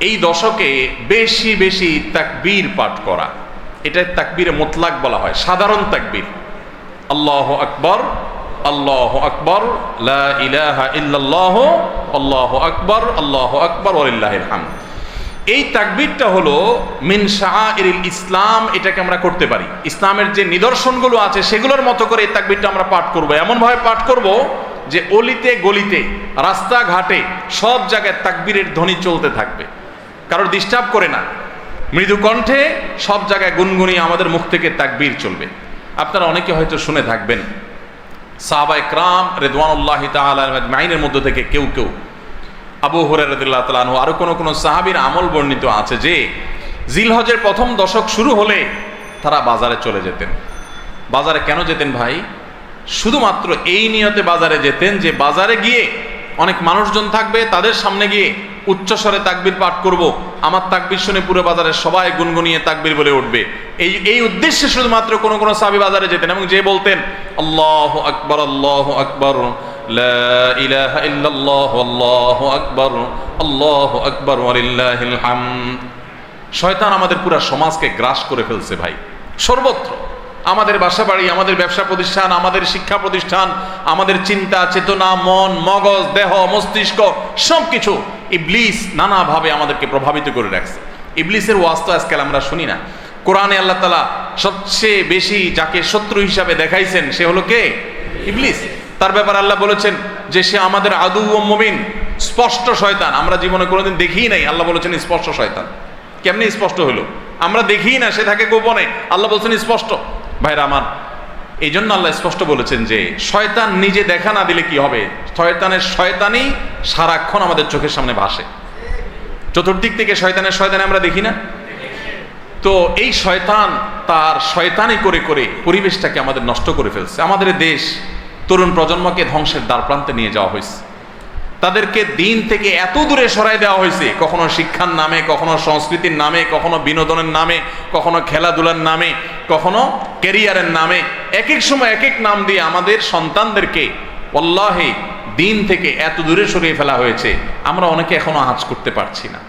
এই দশকে বেশি বেশি তাকবীর পাঠ করা। এটা তাকবীরে মুতলাক বলা হয়, সাধারণ তাকবীর। আল্লাহু আকবার, আল্লাহু আকবার, লা ইলাহা ইল্লাল্লাহু, আল্লাহু আকবার, আল্লাহু আকবার ওয়ালিল্লাহিল হামদ। এই তাকবীরটা হলো মিন শাআইরিল ইসলাম, এটাকে আমরা করতে পারি। ইসলামের যে নিদর্শনগুলো আছে সেগুলোর মতো করে এই তাকবীরটা আমরা পাঠ করব, এমনভাবে পাঠ করব যে অলিতে গলিতে, রাস্তাঘাটে সব জায়গায় তাকবীরের ধ্বনি চলতে থাকবে, কারোর ডিস্টার্ব করে না, মৃদু কণ্ঠে সব জায়গায় গুনগুনিয়ে আমাদের মুখ থেকে তাকবীর চলবে। আপনারা অনেকে হয়তো শুনে থাকবেন সাহাবা ইকরাম রিদওয়ানুল্লাহি তাআলা আজমাইনের মধ্য থেকে কেউ কেউ, আবু হুরায়রা রাদিয়াল্লাহু তাআলা আনহু, আরো কোন সাহাবীর আমল বর্ণিত আছে যে জিলহজের প্রথম দশক শুরু হলে তারা বাজারে চলে যেতেন। বাজারে কেন যেতেন ভাই? শুধুমাত্র এই নিয়তে বাজারে যেতেন যে বাজারে গিয়ে অনেক মানুষজন থাকবে, তাদের সামনে গিয়ে উচ্চস্বরে তাকবীর পাঠ করব, আমার তাকবীর শুনে পুরো বাজারের সবাই গুনগুনিয়ে তাকবীর বলে উঠবে, এই উদ্দেশ্যে শুধুমাত্র কোন সাহাবী বাজারে যেতেন এবং যে বলতেন আল্লাহু আকবার, আল্লাহু আকবার, লা ইলাহা ইল্লাল্লাহ, আল্লাহু আকবার, আল্লাহু আকবার ওয়ালিল্লাহিল হামদ। শয়তান আমাদের পুরো সমাজকে গ্রাস করে ফেলছে ভাই, সর্বত্র। আমাদের বাসা বাড়ি, আমাদের ব্যবসা প্রতিষ্ঠান, আমাদের শিক্ষা প্রতিষ্ঠান, আমাদের চিন্তা চেতনা, মন, মগজ, দেহ, মস্তিষ্ক সবকিছু ইবলিস নানাভাবে আমাদেরকে প্রভাবিত করে রাখছে। ইবলিসের ওয়াজ তো আজকাল আমরা শুনি না। কোরআনে আল্লাহ তাআলা সবচেয়ে বেশি যাকে শত্রু হিসাবে দেখাইছেন সে হলো কে? ইবলিস। তার ব্যাপারে আল্লাহ বলেছেন যে সে আমাদের আদু ও মুবিন, স্পষ্ট শয়তান। আমরা জীবনে কোনোদিন দেখিই নাই, আল্লাহ বলেছেন স্পষ্ট শয়তান। কেমনি স্পষ্ট হলো? আমরা দেখিই না, সে থাকে গোপনে, আল্লাহ বলছেন স্পষ্ট। ভাইরা আমার, এই জন্য আল্লাহ স্পষ্ট বলেছেন যে শয়তান নিজে দেখা না দিলে কি হবে? শয়তানের শয়তানি সারাক্ষণ আমাদের চোখের সামনে ভাসে, চতুর্দিক থেকে শয়তানের শয়তানি আমরা দেখি না? তো এই শয়তান তার শয়তানি করে করে পরিবেশটাকে আমাদের নষ্ট করে ফেলছে। আমাদের দেশ তরুণ প্রজন্মকে ধ্বংসের দ্বারপ্রান্তে নিয়ে যাওয়া হয়েছে, তাদেরকে দিন থেকে এত দূরে সরাই দেওয়া হয়েছে, কখনো শিক্ষার নামে, কখনো সংস্কৃতির নামে, কখনো বিনোদনের নামে, কখনো খেলাধুলার নামে, কখনো ক্যারিয়ারের নামে, এক এক সময় এক এক নাম দিয়ে আমাদের সন্তানদেরকে ওয়াল্লাহি দিন থেকে এত দূরে সরিয়ে ফেলা হয়েছে, আমরা অনেকে এখনো আঁচ করতে পারছি না।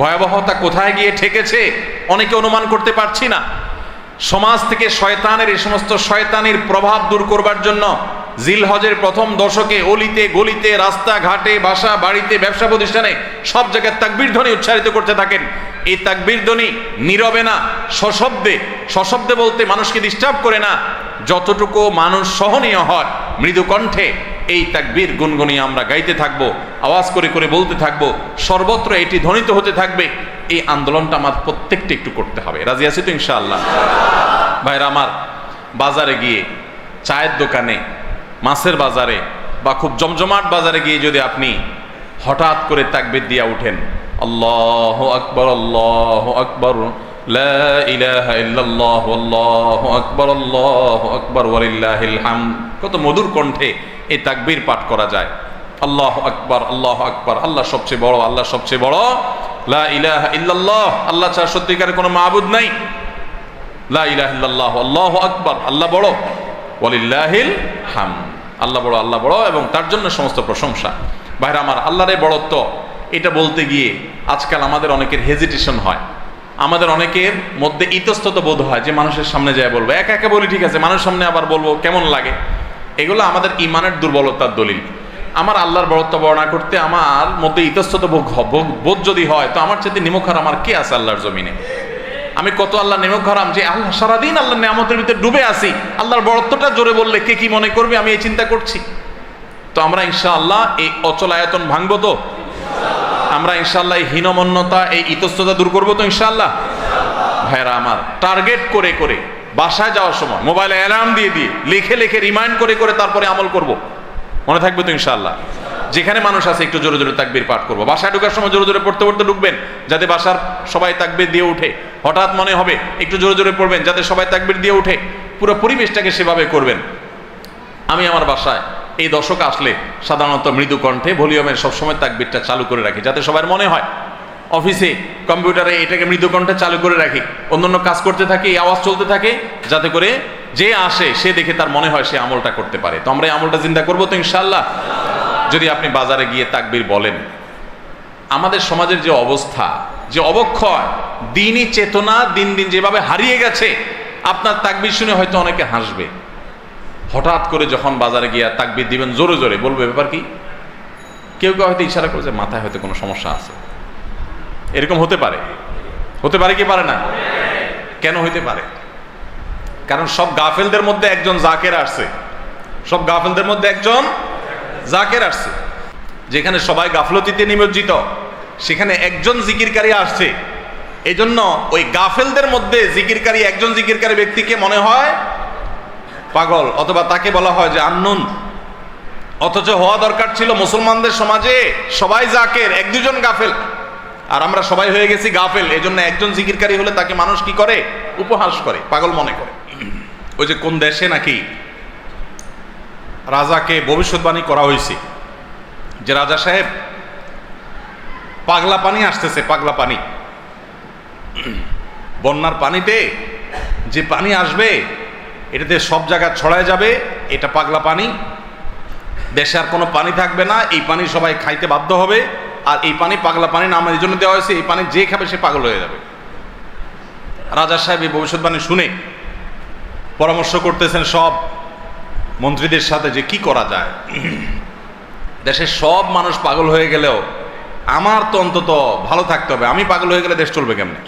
ভয়াবহতা কোথায় গিয়ে ঠেকেছে অনেকে অনুমান করতে পারছি না। সমাজ থেকে শয়তানের এই সমস্ত শয়তানির প্রভাব দূর করবার জন্য জিলহজের প্রথম দশকে অলিতে গলিতে, রাস্তাঘাটে, বাসা বাড়িতে, ব্যবসা প্রতিষ্ঠানে সব জায়গায় তাকবীর ধ্বনি উচ্চারিত করতে থাকেন। এই তাকবীর ধ্বনি নীরবে না, সশব্দে। সশব্দে বলতে মানুষকে ডিস্টার্ব করে না, যতটুকু মানুষ সহনীয় হয় মৃদু কণ্ঠে এই তাকবীর গুনগুনিয়ে আমরা গাইতে থাকবো, আওয়াজ করে করে বলতে থাকবো, সর্বত্র এটি ধ্বনিত হতে থাকবে। এই আন্দোলনটা আমার প্রত্যেকটা একটু করতে হবে। রাজি আছি তো ইনশাআল্লাহ? ভাইরা আমার, বাজারে গিয়ে, চায়ের দোকানে, মাছের বাজারে বা খুব জমজমাট বাজারে গিয়ে যদি আপনি হঠাৎ করে তাকবীর দিয়া উঠেন, আল্লাহু আকবার, আল্লাহু আকবার, লা ইলাহা ইল্লাল্লাহ, আল্লাহু আকবার, আল্লাহু আকবার, ওয়ালিল্লাহিল হামদ। কত মধুর কণ্ঠে এই তাকবীর পাঠ করা যায়। আল্লাহু আকবার, আল্লাহু আকবার, আল্লাহ সবচেয়ে বড়, আল্লাহ সবচেয়ে বড়, লা ইলাহা ইল্লাল্লাহ, আল্লাহ ছাড়া সত্যিকারের কোনো মাবুদ নাই, লা ইলাহা ইল্লাল্লাহ, আল্লাহু আকবার, আল্লাহ বড়, ওয়ালিল্লাহিল হামদ, আল্লাহ বড়, আল্লাহ বড় এবং তার জন্য সমস্ত প্রশংসা। ভাইরা আমার, আল্লাহর এই বড়ত্ব এটা বলতে গিয়ে আজকাল আমাদের অনেকের হেজিটেশন হয়, আমাদের অনেকের মধ্যে ইতস্তত বোধ হয় যে মানুষের সামনে যায় বলবো। একা একা বলি ঠিক আছে, মানুষের সামনে আবার বলবো কেমন লাগে। এগুলো আমাদের ইমানের দুর্বলতার দলিল। আমার আল্লাহর বড়ত্ব বর্ণনা করতে আমার মধ্যে ইতস্তত বোধ যদি হয়, তো আমার চেয়ে নিমুখার আমার কে আছে আল্লাহর জমিনে? আমি কত আল্লাহ নিমুখারাম যে আল্লাহ সারাদিন আল্লাহ নিয়ামতের ভিতরে ডুবে আছি, আল্লাহর বড়ত্বটা জোরে বললে কে কি মনে করবে, আমি এই চিন্তা করছি। তো আমরা ইনশাআল্লাহ এই অচল আয়তন ভাঙবো, তো আমরা ইনশাআল্লাহ এই হীনমন্যতা, এই ইতস্ততা দূর করবো তো ইনশাআল্লাহ। ভাইরা আমার, টার্গেট করে করে বাসায় যাওয়ার সময় মোবাইলে অ্যালার্ম দিয়ে দিয়ে লিখে লিখে রিমাইন্ড করে করে তারপরে আমল করব, মনে থাকবে তো ইনশাআল্লাহ। যেখানে মানুষ আছে একটু জোরে জোরে তাকবীর পাঠ করবো। বাসায় ঢোকার সময় জোরে জোরে পড়তে পড়তে ঢুকবেন, যাতে বাসার সবাই তাকবীর দিয়ে উঠে। হঠাৎ মনে হবে একটু জোরে জোরে পড়বেন, যাতে সবাই তাকবীর দিয়ে উঠে। পুরো পরিবেশটাকে সেভাবে করবেন। আমি আমার বাসায় এই দশক আসলে সাধারণত মৃদু কণ্ঠে ভলিউমের সবসময় তাকবীরটা চালু করে রাখি, যাতে সবার মনে হয়। অফিসে কম্পিউটারে এটাকে মৃদু কণ্ঠে চালু করে রাখি, অন্যান্য কাজ করতে থাকি, এই আওয়াজ চলতে থাকে, যাতে করে যে আসে সে দেখে তার মনে হয় সে আমলটা করতে পারে। তো আমরা এই আমলটা চিন্তা করবো তো ইনশাআল্লাহ। যদি আপনি বাজারে গিয়ে তাকবীর বলেন, আমাদের সমাজের যে অবস্থা, যে অবক্ষয়, দিনই চেতনা দিন দিন যেভাবে হারিয়ে গেছে, আপনার তাকবীর শুনে হয়তো অনেকে হাসবে। হঠাৎ করে যখন বাজারে গিয়ে তাকবীর দিবেন জোরে জোরে, বলবে ব্যাপার কি? কেউ কেউ হয়তো ইশারা করে যে মাথায় হয়তো কোনো সমস্যা আছে। এরকম হতে পারে, হতে পারে কি পারে না? কেন হইতে পারে? কারণ সব গাফেলদের মধ্যে একজন জাকের আসছে, সব গাফেলদের মধ্যে একজন জাকের আসছে। যেখানে সবাই গাফলতিতে নিমজ্জিত, সেখানে একজন জিকিরকারী আসছে। এই জন্য ওই গাফেলদের মধ্যে জিকিরকারী, একজন জিকিরকারী ব্যক্তিকে মনে হয় পাগল, অথবা তাকে বলা হয় যে আননুন। অথচ হওয়া দরকার ছিল মুসলমানদের সমাজে সবাই জাকের, এক দুজন গাফেল, আর আমরা সবাই হয়ে গেছি গাফেল। এই জন্য একজন জিকিরকারী হলে তাকে মানুষ কি করে? উপহাস করে, পাগল মনে করে। ওই যে কোন দেশে নাকি রাজাকে ভবিষ্যৎবাণী করা হয়েছে যে রাজা সাহেব, পাগলা পানি আসতেছে, পাগলা পানি, বন্যার পানিতে যে পানি আসবে এটাতে সব জায়গা ছড়ায় যাবে, এটা পাগলা পানি, দেশে আর কোনো পানি থাকবে না, এই পানি সবাই খাইতে বাধ্য হবে। আর এই পানি পাগলা পানি নাম এই জন্য দেওয়া হয়েছে, এই পানি যে খাবে সে পাগল হয়ে যাবে। রাজা সাহেব এই ভবিষ্যৎবাণী শুনে পরামর্শ করতেছেন সব মন্ত্রীদের সাথে যে কি করা যায়। দেশের সব মানুষ পাগল হয়ে গেলেও আমার তো অন্তত ভালো থাকতে হবে, আমি পাগল হয়ে গেলে দেশ চলবে কেমনে?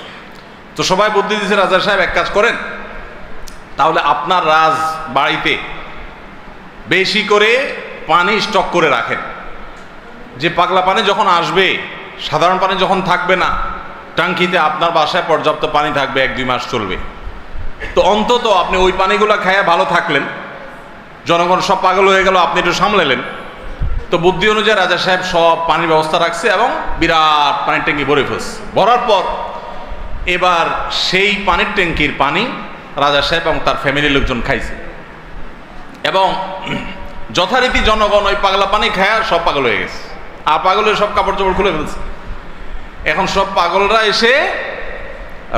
তো সবাই বুদ্ধি দিয়েছে, রাজা সাহেব এক কাজ করেন, তাহলে আপনার রাজ বাড়িতে বেশি করে পানি স্টক করে রাখেন, যে পাগলা পানি যখন আসবে, সাধারণ পানি যখন থাকবে না, টাঙ্কিতে আপনার বাসায় পর্যাপ্ত পানি থাকবে, 1-2 মাস চলবে। তো অন্তত আপনি ওই পানিগুলো খাইয়া ভালো থাকলেন, জনগণ সব পাগল হয়ে গেল, আপনি একটু সামলালেন। তো বুদ্ধি অনুযায়ী রাজা সাহেব সব পানির ব্যবস্থা রাখছে এবং বিরাট পানির ট্যাঙ্কি ভরে ফেলছে। ভরার পর এবার সেই পানির ট্যাঙ্কির পানি রাজা সাহেব এবং তার ফ্যামিলির লোকজন খাইছে, এবং যথারীতি জনগণ ওই পাগলা পানি খায়া সব পাগল হয়ে গেছে, আর পাগলের সব কাপড় চোপড় খুলে ফেলছে। এখন সব পাগলরা এসে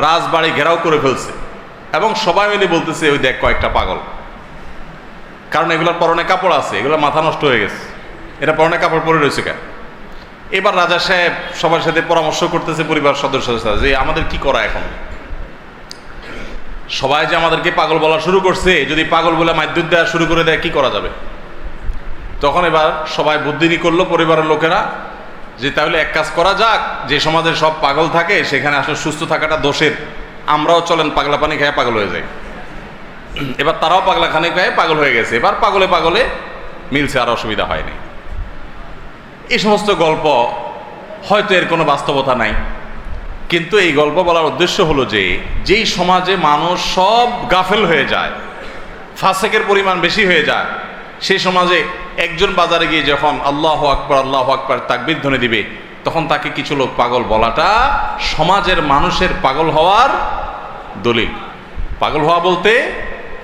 রাজবাড়ি ঘেরাও করে ফেলছে এবং সবাই মিলে বলতেছে ওই দেখ কয়েকটা পাগল। কারণ এগুলোর পরনে কাপড় আছে, এগুলোর মাথা নষ্ট হয়ে গেছে, এটা পরনে কাপড় পরে রয়েছে কেন? এবার রাজা সাহেব সবার সাথে পরামর্শ করতেছে, পরিবার সদস্যদের সাথে, যে আমাদের কি করা এখন? সবাই যে আমাদেরকে পাগল বলা শুরু করছে, যদি পাগল বলে মাইদ্যুৎ দেওয়া শুরু করে দেয় কি করা যাবে? তখন এবার সবাই বুদ্ধিনি করলো পরিবারের লোকেরা, যে তাহলে এক কাজ করা যাক, যে সমাজে সব পাগল থাকে সেখানে আসলে সুস্থ থাকাটা দোষের, আমরাও চলেন পাগলা পানি খেয়ে পাগল হয়ে যাই। এবার তারাও পাগলা খানি খেয়ে পাগল হয়ে গেছে, এবার পাগলে পাগলে মিলছে, আর অসুবিধা হয়নি। এই সমস্ত গল্প হয়তো এর কোনো বাস্তবতা নাই, কিন্তু এই গল্প বলার উদ্দেশ্য হলো যে যেই সমাজে মানুষ সব গাফেল হয়ে যায়, ফাসেকের পরিমাণ বেশি হয়ে যায়, সেই সমাজে একজন বাজারে গিয়ে যখন আল্লাহু আকবার তাকবীর ধ্বনি দিবে, তখন তাকে কিছু লোক পাগল বলাটা সমাজের মানুষের পাগল হওয়ার দলিল। পাগল হওয়া বলতে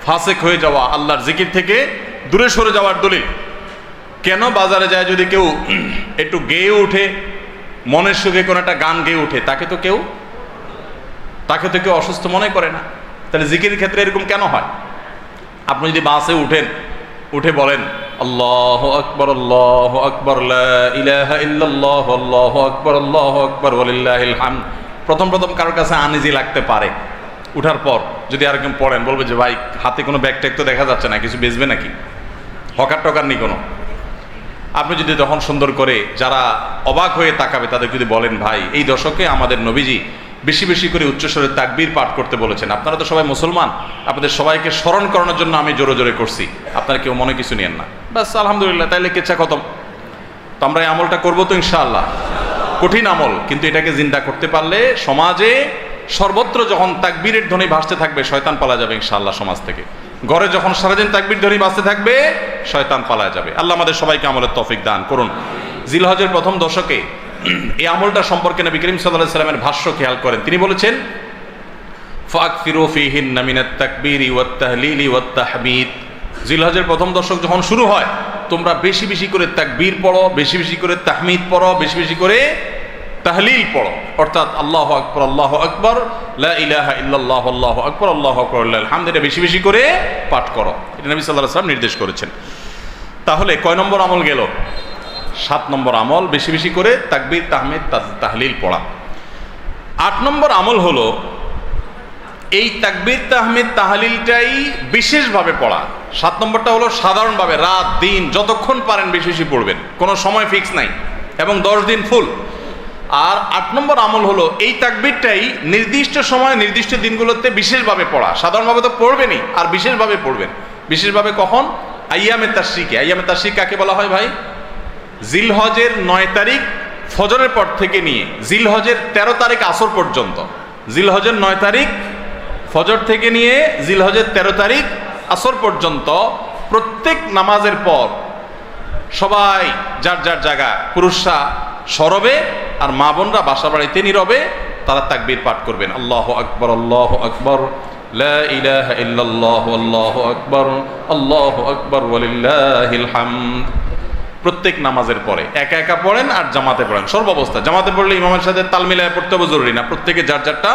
ফাসেক হয়ে যাওয়া, আল্লাহর জিকির থেকে দূরে সরে যাওয়ার দলিল। কেন? বাজারে যায় যদি কেউ একটু গেয়ে ওঠে, মনের সুখে কোনো একটা গান গেয়ে ওঠে, তাকে তো কেউ অসুস্থ মনে করে না। তাহলে জিকিরের ক্ষেত্রে এরকম কেন হয়? আপনি যদি বাসে উঠে বলেন আল্লাহু আকবার লা ইলাহা ইল্লাল্লাহ আল্লাহু আকবার ওয়ালিল্লাহিল হামদ, প্রথম কারোর কাছে আনইজি লাগতে পারে। উঠার পর যদি আরেকজন পড়েন, বলবে যে ভাই হাতে কোনো ব্যাগ ট্যাগ তো দেখা যাচ্ছে না, কিছু বেচবে নাকি? হকার টকার নেই কোনো। আপনি যদি তখন সুন্দর করে, যারা অবাক হয়ে তাকাবে তাদের যদি বলেন, ভাই এই দশকে আমাদের নবীজি বেশি বেশি করে উচ্চস্বরে তাকবীর পাঠ করতে বলেছেন, আপনারা তো সবাই মুসলমান, আপনাদের সবাইকে স্মরণ করানোর জন্য আমি জোরে জোরে করছি, আপনারা কেউ মনে কিছু নিয়েন না, বাস আলহামদুলিল্লাহ, তাইলে কেচ্ছা খতম। তো আমরা এই আমলটা করবো তো ইনশাআল্লাহ। কঠিন আমল, কিন্তু এটাকে জিন্দা করতে পারলে সমাজে সর্বত্র যখন তাকবীরের ধ্বনি ভাসতে থাকবে, শয়তান পালা যাবে ইনশাআল্লাহ সমাজ থেকে। ঘরে যখন সারাদিন তাকবীর ধ্বনি ভাসতে থাকবে, শয়তান পালা যাবে। আল্লাহ আমাদের সবাইকে আমলের তৌফিক দান করুন। জিলহজের প্রথম দশকে এই আমলটা সম্পর্কে নবী করিম সাল্লাল্লাহু আলাইহি ওয়াসাল্লামের ভাষ্য খেয়াল করেন। তিনি বলেছেন, ফাকফিরু ফীহিন্না মিনাত তাকবীরি ওয়াত তাহলিলি ওয়াত তাহমিদ। জিলহজের প্রথম দশক যখন শুরু হয়, তোমরা বেশি বেশি করে তাকবীর পড়ো, বেশি বেশি করে তাহমিদ পড়ো, বেশি বেশি করে তাহলিল পড়ো, অর্থাৎ আল্লাহু আকবার লা ইলাহা ইল্লাল্লাহ আল্লাহু আকবার লিল্লাহিল হামদ, এটা বেশি বেশি করে পাঠ করো। এটা নবী সাল্লাল্লাহু আলাইহি ওয়াসাল্লাম নির্দেশ করেছেন। তাহলে কয় নম্বর আমল গেল? 7 নম্বর আমল, বেশি বেশি করে তাকবীর তাহমিদ তাহলিল পড়া। 8 নম্বর আমল হলো এই তাকবীর তাহমিদ তাহলিলটাই বিশেষভাবে পড়া। 7 নম্বরটা হলো সাধারণভাবে রাত দিন যতক্ষণ পারেন বেশি বেশি পড়বেন, কোনো সময় ফিক্স নাই, এবং 10 দিন ফুল। আর 8 নম্বর আমল হলো এই তাকবীরটাই নির্দিষ্ট সময় নির্দিষ্ট দিনগুলোতে বিশেষভাবে পড়া। সাধারণভাবে তো পড়বেনই, আর বিশেষভাবে পড়বেন। বিশেষভাবে কখন? আইয়ামে তাশরিকে। আইয়ামে তাশরিক কাকে বলা হয় ভাই? জিলহজের 9 তারিখ ফজরের পর থেকে নিয়ে জিলহজের 13 তারিখ আসর পর্যন্ত, জিলহজের 9 তারিখ ফজর থেকে নিয়ে জিলহজের 13 তারিখ আসর পর্যন্ত প্রত্যেক নামাজের পর সবাই যার যার জায়গা, পুরুষরা সরবে আর মা বোনরা বাসা বাড়িতে নীরবে তারা তাকবীর পাঠ করবেন। আল্লাহু আকবার লা ইলাহা ইল্লাল্লাহ আল্লাহু আকবার ওয়ালিল্লাহিল হামদ। প্রত্যেক নামাজের পরে একা একা পড়েন আর জামাতে পড়েন, সর্বাবস্থা। জামাতে পড়লে ইমামের সাথে তাল মিলায় পড়তে হবে জরুরি না, প্রত্যেকে যার যারটা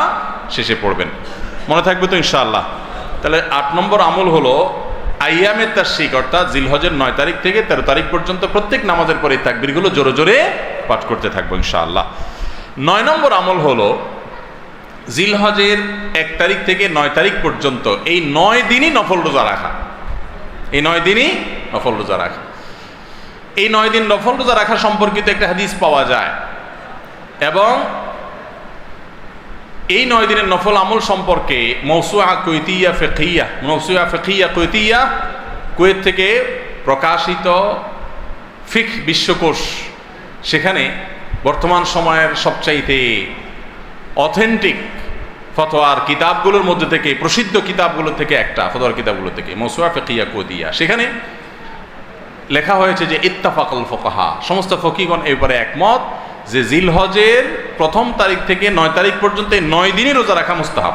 শেষে পড়বেন। মনে থাকবে তো ইনশাআল্লাহ? তাহলে 8 নম্বর আমল হলো আইয়ামে তাশরিক, অর্থাৎ জিলহজের 9 তারিখ থেকে 13 তারিখ পর্যন্ত প্রত্যেক নামাজের পরে তাকবীরগুলো জোরে জোরে পাঠ করতে থাকবো ইনশাআল্লাহ। 9 নম্বর আমল হলো জিলহজের 1 তারিখ থেকে 9 তারিখ পর্যন্ত এই 9 দিনই নফল রোজা রাখা। এই 9 দিনই নফল রোজা রাখা। এই 9 দিন নফল রোজা রাখা সম্পর্কিত একটা হাদিস পাওয়া যায়, এবং এই 9 দিনের নফল আমল সম্পর্কে মওসুআ ফিকহিয়া কুয়েত থেকে প্রকাশিত ফিকহ বিশ্বকোষ, সেখানে বর্তমান সময়ের সবচাইতে অথেন্টিক ফতোয়ার কিতাবগুলোর মধ্যে থেকে, প্রসিদ্ধ কিতাবগুলো থেকে একটা, ফতোয়ার কিতাবগুলো থেকে মওসুআ ফিকহিয়া কুয়েতিয়া, সেখানে লেখা হয়েছে যে ইত্তাফাকাল ফুকাহা, সমস্ত ফকিহগণ এই ব্যাপারে একমত যে জিলহজের 1 তারিখ থেকে 9 তারিখ পর্যন্ত এই 9 দিনই রোজা রাখা মুস্তাহাব।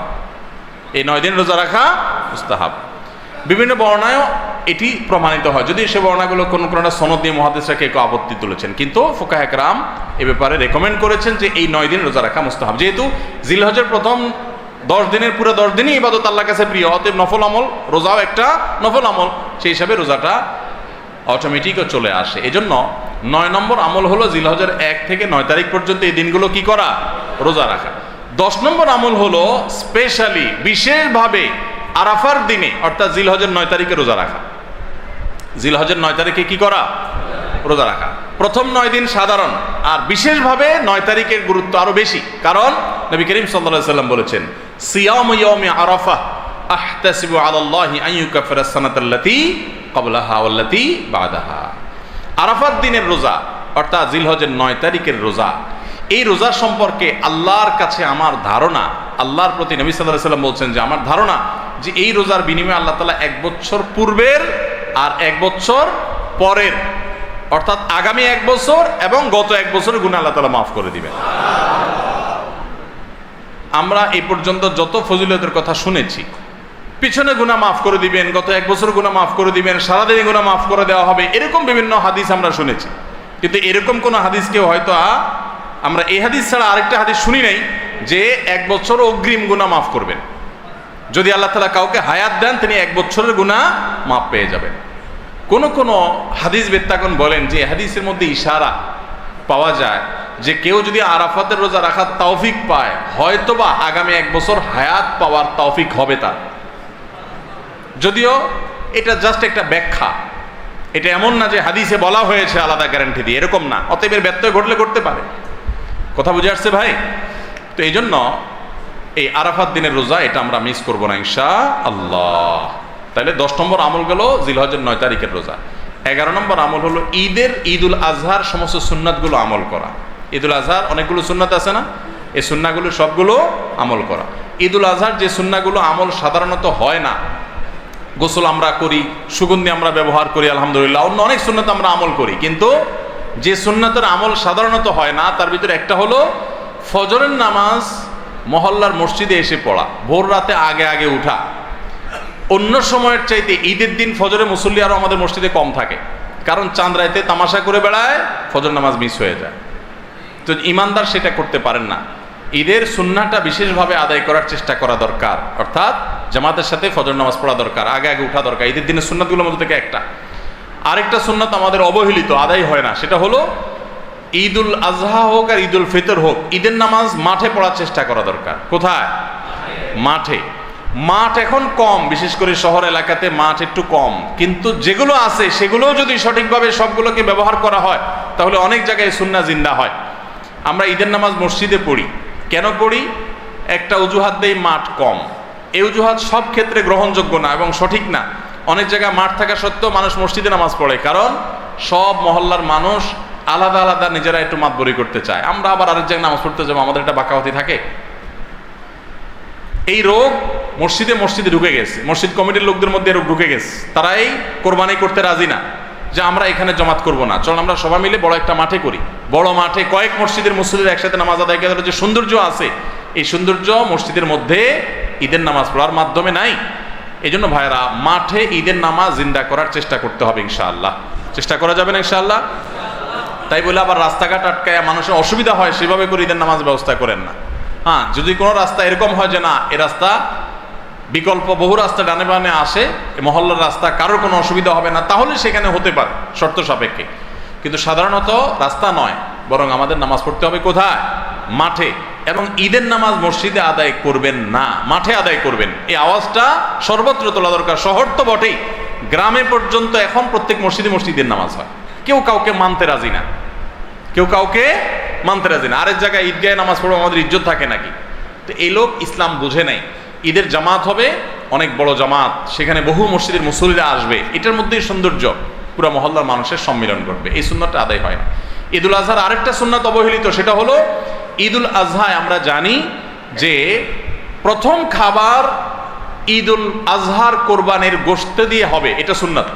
এই 9 দিন রোজা রাখা মুস্তাহাব। বিভিন্ন বর্ণায়ও এটি প্রমাণিত হয়, যদি সে বর্ণাগুলো কোনটা সনদ দিয়ে মুহাদ্দিসরা কেউ আপত্তি তুলেছেন, কিন্তু ফুকাহা কেরাম এ ব্যাপারে রেকমেন্ড করেছেন যে এই 9 দিন রোজা রাখা মুস্তাহাব। যেহেতু জিলহজের প্রথম 10 দিনের পুরো 10 দিনই ইবাদত আল্লাহর কাছে প্রিয়, অতএব নফল আমল, রোজাও একটা নফল আমল, সেই হিসাবে রোজাটা অটোমেটিকও চলে আসে। এজন্য 9 নম্বর আমল হলো জিলহজের 1 থেকে 9 তারিখ পর্যন্ত এই দিনগুলো কি করা? রোজা রাখা। 10 নম্বর আমল হলো স্পেশালি বিশেষভাবে আরাফার দিনে, অর্থাৎ জিলহজের 9 তারিখে রোজা রাখা। জিলহজের 9 তারিখে কি করা? রোজা রাখা। প্রথম 9 দিন সাধারণ, আর বিশেষভাবে 9 তারিখের গুরুত্ব আরো বেশি, কারণ নবী করিম সাল্লাল্লাহু আলাইহি ওয়াসাল্লাম বলেছেন, সিয়ামু ইয়াউমি আরাফা আহতাসিবু আলাল্লাহি আন ইউকাফিরা সানাতাল্লাতী ক্বাবলাহা ওয়াল্লাতী বাদাহা। আরাফাত দিনের রোজা, অর্থাৎ জিলহজের 9 তারিখের রোজা, এই রোজার সম্পর্কে আল্লাহর কাছে আমার ধারণা, আল্লাহর প্রতি নবী সাল্লাল্লাহু আলাইহি ওয়াসাল্লাম বলছেন যে আমার ধারণা যে এই রোজার বিনিময়ে আল্লাহ তাআলা 1 বছর পূর্বের আর 1 বছর পরের, অর্থাৎ আগামী 1 বছর এবং গত 1 বছরের গুনাহ আল্লাহ তাআলা মাফ করে দিবেন। আমরা এই পর্যন্ত যত ফজিলতের কথা শুনেছি, পিছনে গুনাহ মাফ করে দিবেন, গত 1 বছর গুনাহ মাফ করে দিবেন, সারাদিনে গুনাহ মাফ করে দেওয়া হবে, এরকম বিভিন্ন হাদিস আমরা শুনেছি। কিন্তু এরকম কোন হাদিস কেউ হয়তো আমরা এই হাদিস ছাড়া আরেকটা হাদিস শুনি নাই যে 1 বছর অগ্রিম গুনাহ মাফ করবেন। যদি আল্লাহ তাআলা কাউকে হায়াত দেন, তিনি 1 বছরের গুনাহ মাফ পেয়ে যাবেন। কোন কোন হাদিস বেত্তাগণ বলেন যে হাদিসের মধ্যে ইশারা পাওয়া যায় যে কেউ যদি আরাফাতের রোজা রাখার তৌফিক পায়, হয়তোবা আগামী 1 বছর হায়াত পাওয়ার তৌফিক হবে তার। যদিও এটা জাস্ট একটা ব্যাখ্যা, এটা এমন না যে হাদিসে বলা হয়েছে আলাদা গ্যারান্টি দিয়ে, এরকম না। অতএব এর ব্যত্যয় ঘটলে করতে পারে। কথা বুঝে আসছে ভাই? তো এই জন্য এই আরাফাত দিনের রোজা এটা আমরা মিস করবো না ইনশাআল্লাহ। তাহলে 10 নম্বর আমল গেল জিলহজের 9 তারিখের রোজা। 11 নম্বর আমল হলো ঈদুল আজহার সমস্ত সুন্নাতগুলো আমল করা। ঈদুল আজহার অনেকগুলো সুন্নাত আছে না, এই সুন্নাগুলো সবগুলো আমল করা। ঈদুল আজহার যে সুন্নাগুলো আমল সাধারণত হয় না, গোসল আমরা করি, সুগন্ধি আমরা ব্যবহার করি, আলহামদুলিল্লাহ, অন্য অনেক সুন্নাত আমরা আমল করি, কিন্তু যে সুন্নাতের আমল সাধারণত হয় না তার ভিতরে একটা হলো ফজরের নামাজ মহল্লার মসজিদে এসে পড়া, ভোর রাতে আগে আগে উঠা। অন্য সময়ের চাইতে ঈদের দিন ফজরে মুসল্লি আরও আমাদের মসজিদে কম থাকে, কারণ চাঁদ রাইতে তামাশা করে বেড়ায়, ফজর নামাজ মিস হয়ে যায়। তো ইমানদার সেটা করতে পারেন না। ঈদের সুন্নাহটা বিশেষভাবে আদায় করার চেষ্টা করা দরকার, অর্থাৎ জামাতের সাথে ফজর নামাজ পড়া দরকার, আগে আগে উঠা দরকার। ঈদের দিনের সুন্নাতগুলোর মধ্যে থেকে একটা। আরেকটা সুন্নাত আমাদের অবহেলিত, আদায় হয় না, সেটা হলো ঈদুল আজহা হোক আর ঈদুল ফিতর হোক, ঈদের নামাজ মাঠে পড়ার চেষ্টা করা দরকার। কোথায়? মাঠে। মাঠ এখন কম, বিশেষ করে শহর এলাকাতে মাঠ একটু কম, কিন্তু যেগুলো আছে সেগুলোও যদি সঠিকভাবে সবগুলোকে ব্যবহার করা হয় তাহলে অনেক জায়গায় সুন্নাহ জিন্দা হয়। আমরা ঈদের নামাজ মসজিদে পড়ি, কেন পড়ি? একটা অজুহাত দেই, মাঠ কম। এই অজুহাত সব ক্ষেত্রে গ্রহণযোগ্য না এবং সঠিক না। অনেক জায়গায় মাঠ থাকা সত্ত্বেও মানুষ মসজিদে নামাজ পড়ে, কারণ সব মহল্লার মানুষ আলাদা আলাদা নিজেরা একটু মাতবরি করতে চায়। আমরা আবার আরেক জায়গায় নামাজ পড়তে যাবো, আমাদের একটা বাঁকাওয়াতি থাকে। এই রোগ মসজিদে ঢুকে গেছে, মসজিদ কমিটির লোকদের মধ্যে রোগ ঢুকে গেছে। তারাই কোরবানি করতে রাজি না, যে আমরা এখানে জমাত করব না, চল আমরা সবাই মিলে বড় একটা মাঠে করি। বড় মাঠে কয়েক মসজিদের মুসল্লিরা একসাথে নামাজ আদায় করার যে সৌন্দর্য আছে, এই সৌন্দর্য মসজিদের মধ্যে ঈদের নামাজ পড়ার মাধ্যমে নাই। এই জন্য ভাইরা, মাঠে ঈদের নামাজ জিন্দা করার চেষ্টা করতে হবে ইনশাআল্লাহ। চেষ্টা করা যাবে না ইনশাআল্লাহ? তাই বলে আবার রাস্তাঘাট আটকায় মানুষের অসুবিধা হয় সেভাবে করে ঈদের নামাজ ব্যবস্থা করেন না। হ্যাঁ, যদি কোনো রাস্তা এরকম হয় যে না, এ রাস্তা বিকল্প বহু রাস্তা ডানে বামে আসে, মহল্লার রাস্তা, কারোর কোনো অসুবিধা হবে না, তাহলে সেখানে হতে পারে শর্ত সাপেক্ষে। কিন্তু সাধারণত রাস্তা নয়, বরং আমাদের নামাজ পড়তে হবে কোথায়? মাঠে। এবং ঈদের নামাজ মসজিদে আদায় করবেন না, মাঠে আদায় করবেন। এই আওয়াজটা সর্বত্র তোলা দরকার। শহর তো বটেই, গ্রামে পর্যন্ত এখন প্রত্যেক মসজিদে ঈদের নামাজ হয়। কেউ কাউকে মানতে রাজি না, আরেক জায়গায় ঈদগাহে নামাজ পড়বো, আমাদের ইজ্জত থাকে নাকি? তো এই লোক ইসলাম বুঝে নাই। ঈদের জামাত হবে, অনেক বড় জামাত, সেখানে বহু মসজিদের মুসল্লিরা আসবে, এটার মধ্যেই সৌন্দর্য, পুরো মহল্লার মানুষের সম্মিলন করবে। এই সুন্নাতটা আদায় হয় না। ঈদুল আজহার আরেকটা সুন্নাত অবহেলিত, সেটা হলো ঈদুল আজহায় আমরা জানি যে প্রথম খাবার ঈদুল আজহার কোরবানির গোশত দিয়ে হবে, এটা সুন্নাত।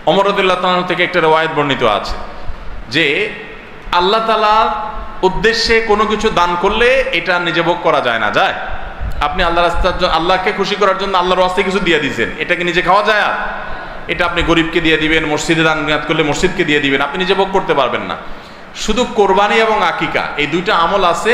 ওমর রাদিয়াল্লাহু তাআলা থেকে একটা রওয়ায়াত বর্ণিত আছে যে আল্লাহ তাআলার উদ্দেশ্যে কোনো কিছু দান করলে এটা নিজে ভোগ করা যায় না। যায়? আপনি আল্লাহর রাস্তার জন্য, আল্লাহকে খুশি করার জন্য আল্লাহর রাস্তায় কিছু দিয়ে দিয়েছেন, এটাকে নিজে খাওয়া যায়? আর এটা আপনি গরিবকে দিয়ে দিবেন, মসজিদে দান নিয়াত করলে মসজিদকে দিয়ে দিবেন, আপনি নিজে ভোগ করতে পারবেন না। শুধু কোরবানি এবং আকিকা, এই দুইটা আমল আছে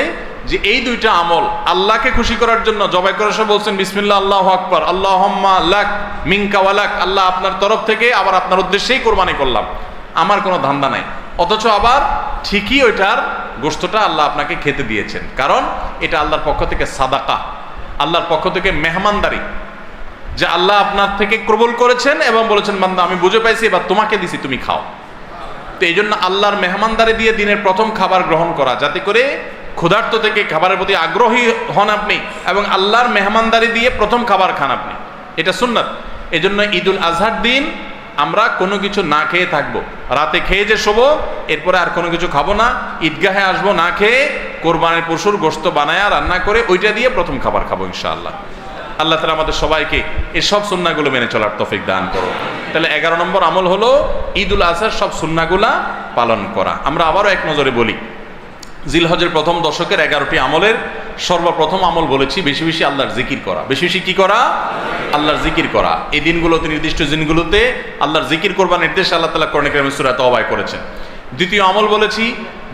যে এই দুইটা আমল আল্লাহকে খুশি করার জন্য জবাই করার সময় বলছেন বিসমিল্লাহ আল্লাহু আকবার, আল্লাহুম্মা লাক মিনকা ওয়া লাক, আল্লাহ আপনার তরফ থেকে আবার আপনার উদ্দেশ্যেই কোরবানি করলাম, আমার কোনো ধান্দা নাই। অথচ আবার ঠিকই ওইটার গোশতটা আল্লাহ আপনাকে খেতে দিয়েছেন, কারণ এটা আল্লাহর পক্ষ থেকে সাদাকা, আল্লাহর পক্ষ থেকে মেহমানদারি, যে আল্লাহ আপনার থেকে কবুল করেছেন এবং বলেছেন বান্দা আমি বুঝে পাইছি, এবার তোমাকে দিছি, তুমি খাও। তো এই জন্য আল্লাহর মেহমানদারি দিয়ে দিনের প্রথম খাবার গ্রহণ করা, যাতে করে ক্ষুধার্ত থেকে খাবারের প্রতি আগ্রহী হন আপনি, এবং আল্লাহর মেহমানদারি দিয়ে প্রথম খাবার খান আপনি, এটা সুন্নাত। এই জন্য ঈদুল আজহার দিন আমরা কোনো কিছু না খেয়ে থাকবো, রাতে খেয়ে যে শোবো, এরপরে আর কোনো কিছু খাবো না, ঈদগাহে আসবো না খেয়ে, কোরবানির পশুর গোশত বানায়া রান্না করে ওইটা দিয়ে প্রথম খাবার খাবো ইনশাআল্লাহ। আল্লাহ তাআলা আমাদের সবাইকে এই সব সুন্নাহগুলো মেনে চলার তৌফিক দান করো। তাহলে 11 নম্বর আমল হলো ঈদুল আজহার সব সুন্নাহগুলা পালন করা। আমরা আবারও এক নজরে বলি, জিলহজের প্রথম দশকের 11টি আমলের সর্বপ্রথম আমল বলেছি বেশি বেশি আল্লাহর জিকির করা। বেশি বেশি কি করা? আল্লাহর জিকির করা। এই দিনগুলোতে, নির্দিষ্ট দিনগুলোতে আল্লাহর জিকির করবার নির্দেশ আল্লাহ তাআলা কোরআনে কারিমে সূরা তাওবায় করেছেন। দ্বিতীয় আমল বলেছি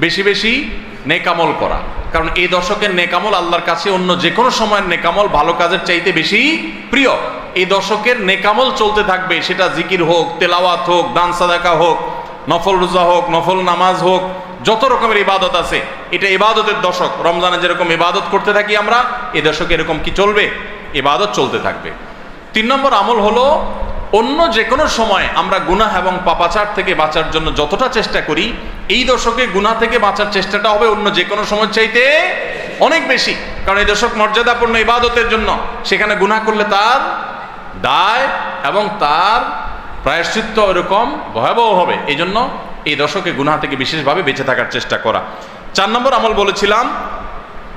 বেশি বেশি নেক আমল করা, কারণ এই দশকের নেক আমল আল্লাহর কাছে অন্য যে কোনো সময়ের নেক আমল ভালো কাজের চাইতে বেশি প্রিয়। এই দশকের নেক আমল চলতে থাকবে, সেটা জিকির হোক, তেলাওয়াত হোক, দান সাদাকা হোক, নফল রোজা হোক, নফল নামাজ হোক, যত রকমের ইবাদত আছে, এটা ইবাদতের দশক। রমজানে যেরকম ইবাদত করতে থাকি আমরা, এই দশকে এরকম কি চলবে? ইবাদত চলতে থাকবে। 3 নম্বর আমল হলো অন্য যে কোনো সময় আমরা গুনাহ এবং পাপাচার থেকে বাঁচার জন্য যতটা চেষ্টা করি, এই দশকে গুনাহ থেকে বাঁচার চেষ্টাটা হবে অন্য যে কোনো সময় চাইতে অনেক বেশি। কারণ এই দশক মর্যাদাপূর্ণ ইবাদতের জন্য, সেখানে গুনাহ করলে তার দায় এবং তার প্রায়শ্চিত্ত এরকম ভয়াবহ হবে। এই জন্য এই দশকে গুনাহ থেকে বিশেষভাবে বেঁচে থাকার চেষ্টা করা। 4 নম্বর আমল বলেছিলাম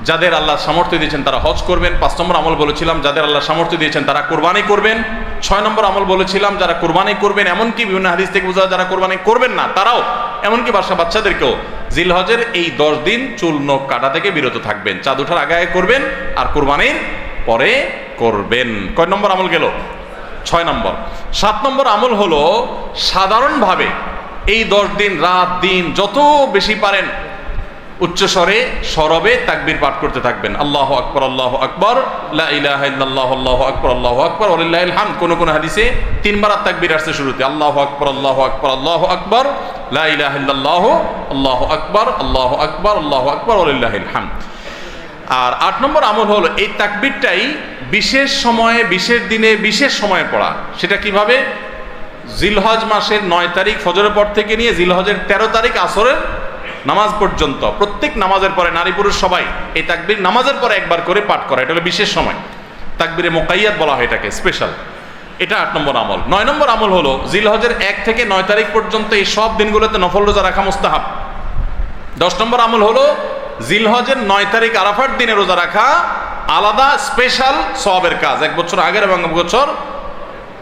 যাদের আল্লাহ সামর্থ্য দিয়েছেন তারা হজ করবেন। 5 নম্বর আমল বলেছিলাম যাদের আল্লাহ সামর্থ্য দিয়েছেন তারা কোরবানি করবেন। 6 নম্বর আমল বলেছিলাম যারা কোরবানি করবেন, এমনকি বিভিন্ন হাদিস থেকে বোঝা যারা কোরবানি করবেন না তারাও, এমনকি বাচ্চাদেরকেও জিলহজের এই 10 দিন চুল নখ কাটা থেকে বিরত থাকবেন। চাঁদ ওঠার আগে আগে করবেন আর কোরবানির পরে করবেন। কয় নম্বর আমল গেল? 6 নম্বর। 7 নম্বর আমল হলো সাধারণভাবে এই 10 দিন রাত দিন যত বেশি পারেন উচ্চস্বরে সরবে তাকবীর পাঠ করতে থাকবেন। আল্লাহু আকবার, আল্লাহু আকবার, লা ইলাহা ইল্লাল্লাহ, আল্লাহু আকবার, আল্লাহু আকবার, ওয়ালিল্লাহিল হামদ। কোন হাদিসে 3 বার তাকবীর আসছে শুরুতে, আল্লাহু আকবার, আল্লাহু আকবার, আল্লাহু আকবার, লা ইলাহা ইল্লাল্লাহ, আল্লাহু আকবার, আল্লাহু আকবার, আল্লাহু আকবার, ওয়ালিল্লাহিল হামদ। আর 8 নম্বর আমল হলো এই তাকবীরটাই বিশেষ সময়ে, বিশেষ দিনে, বিশেষ সময়ে পড়া। সেটা কিভাবে? জিলহজ মাসের 9 তারিখ ফজরের পর থেকে নিয়ে জিলহজের 13 তারিখ আসরের নামাজ পর্যন্ত প্রত্যেক নামাজের পরে নারী পুরুষ সবাই এই তাকবীর নামাজের পরে একবার করে পাঠ করা। এটা হলো বিশেষ সময়, তাকবীরে মুকাইয়াদ বলা হয় এটাকে, স্পেশাল। এটা 8 নম্বর আমল। 9 নম্বর আমল হলো জিলহজের 1 থেকে 9 তারিখ পর্যন্ত এই সব দিনগুলোতে নফল রোজা রাখা মুস্তাহাব। 10 নম্বর আমল হলো জিলহজের 9 তারিখ আরাফার দিনে রোজা রাখা আলাদা স্পেশাল সওয়াবের কাজ। 1 বছর আগের এবং 1 বছর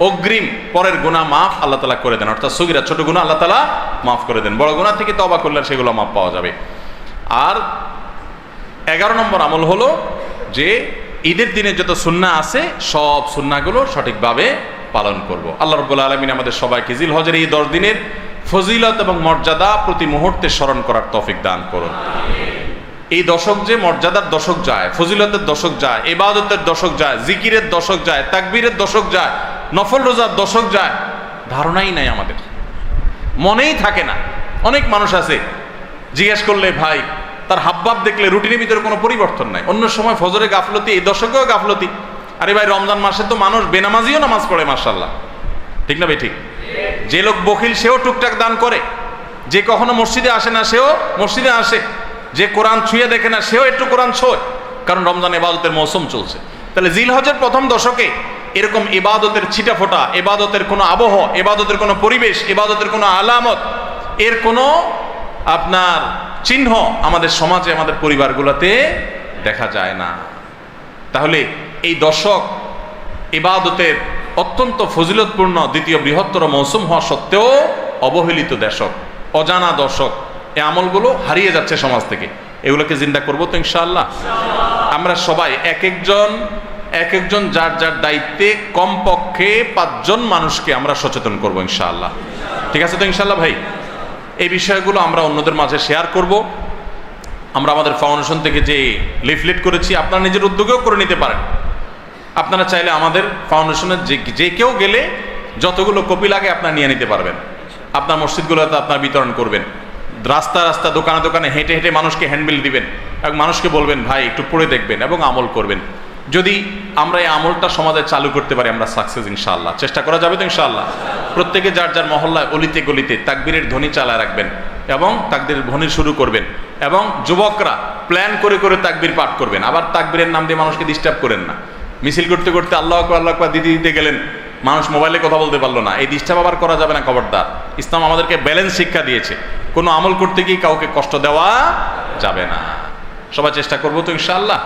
অগ্রিম পরের গুনাহ মাফ আল্লাহ তাআলা করে দেন, অর্থাৎ সগীরা ছোট গুনাহ আল্লাহ তাআলা মাফ করে দেন। বড় গুনাহ থেকে তওবা করলে সেগুলো মাফ পাওয়া যাবে। আর 11 নম্বর আমল হলো যে ঈদের দিনে যত সুন্নাহ আছে সব সুন্নাহগুলো সঠিকভাবে পালন করব। আল্লাহ রাব্বুল আলামিন আমাদের সবাইকে জিলহজের এই 10 দিনের ফজিলত এবং মর্যাদা প্রতি মুহূর্তে স্মরণ করার তৌফিক দান করুন। এই দশক যে মর্যাদার দশক যায়, ফজিলতের দশক যায়, ইবাদতের দশক যায়, জিকিরের দশক যায়, তাকবীরের দশক যায়, নফল রোজার দশক যায়, ধারণাই নাই আমাদের, মনেই থাকে না। অনেক মানুষ আছে জিজ্ঞেস করলে ভাই তার হাবভাব দেখলে রুটিনের ভিতরে কোনো পরিবর্তন নাই। অন্য সময় ফজরে গাফলতি, এই দশকেও গাফলতি। আরে ভাই রমজান মাসে তো মানুষ বেনামাজিও নামাজ পড়ে, মাশাআল্লাহ, ঠিক না ভাই? ঠিক। যে লোক বখিল সেও টুকটাক দান করে, যে কখনো মসজিদে আসে না সেও মসজিদে আসে, যে কোরআন ছুঁয়ে দেখে না সেও একটু কোরআন ছোঁয়, কারণ রমজান ইবাদতের মৌসুম চলছে। তাহলে জিলহজের প্রথম দশকে এরকম ইবাদতের ছিটাফোঁটা, ইবাদতের কোনো আবহ, ইবাদতের কোনো পরিবেশ, ইবাদতের কোনো আলামত, এর কোনো আপনার চিহ্ন আমাদের সমাজে, আমাদের পরিবারগুলোতে দেখা যায় না। তাহলে এই দশক ইবাদতের অত্যন্ত ফজিলতপূর্ণ দ্বিতীয় বৃহত্তর মৌসুম হওয়া সত্ত্বেও অবহেলিত দশক, অজানা দশক। এই আমলগুলো হারিয়ে যাচ্ছে সমাজ থেকে। এগুলোকে জিন্দা করবো তো ইনশাআল্লাহ। আমরা সবাই এক একজন যার যার দায়িত্বে কমপক্ষে 5 জন মানুষকে আমরা সচেতন করবো ইনশাআল্লাহ। ঠিক আছে তো ইনশাআল্লাহ ভাই? এই বিষয়গুলো আমরা অন্যদের মাঝে শেয়ার করব। আমরা আমাদের ফাউন্ডেশন থেকে যে লিফলেট করেছি আপনারা নিজের উদ্যোগেও করে নিতে পারেন। আপনারা চাইলে আমাদের ফাউন্ডেশনের যে কেউ গেলে যতগুলো কপি লাগে আপনারা নিয়ে নিতে পারবেন। আপনার মসজিদগুলোতে আপনারা বিতরণ করবেন, রাস্তা দোকানে দোকানে হেঁটে হেঁটে মানুষকে হ্যান্ডবিল দিবেন এবং মানুষকে বলবেন ভাই একটু পড়ে দেখবেন এবং আমল করবেন। যদি আমরা এই আমলটা সমাজে চালু করতে পারি আমরা সাকসেস ইনশাআল্লাহ। চেষ্টা করা যাবে তো ইনশাআল্লাহ? প্রত্যেকে যার যার মহল্লায় অলিতে গলিতে তাকবীরের ধ্বনি চালায় রাখবেন এবং তাকবীরের ধ্বনি শুরু করবেন এবং যুবকরা প্ল্যান করে করে তাকবীর পাঠ করবেন। আবার তাকবীরের নাম দিয়ে মানুষকে ডিস্টার্ব করেন না। মিছিল করতে করতে আল্লাহু আকবার আল্লাহু আকবার দিতে গেলেন, মানুষ মোবাইলে কথা বলতে পারলো না, এই ডিস্টার্ব আবার করা যাবে না, খবরদার। ইসলাম আমাদেরকে ব্যালেন্স শিক্ষা দিয়েছে, কোনো আমল করতে গিয়ে কাউকে কষ্ট দেওয়া যাবে না। সবাই চেষ্টা করবো তো ইনশাআল্লাহ।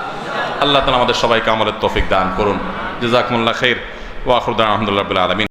আল্লাহ তাআলা আমাদের সবাইকে আমলের তৌফিক দান করুন। জাযাকুমুল্লাহ খাইর ওয়া আখিরু দাওয়ানা আলহামদুলিল্লাহি রাব্বিল আলামিন।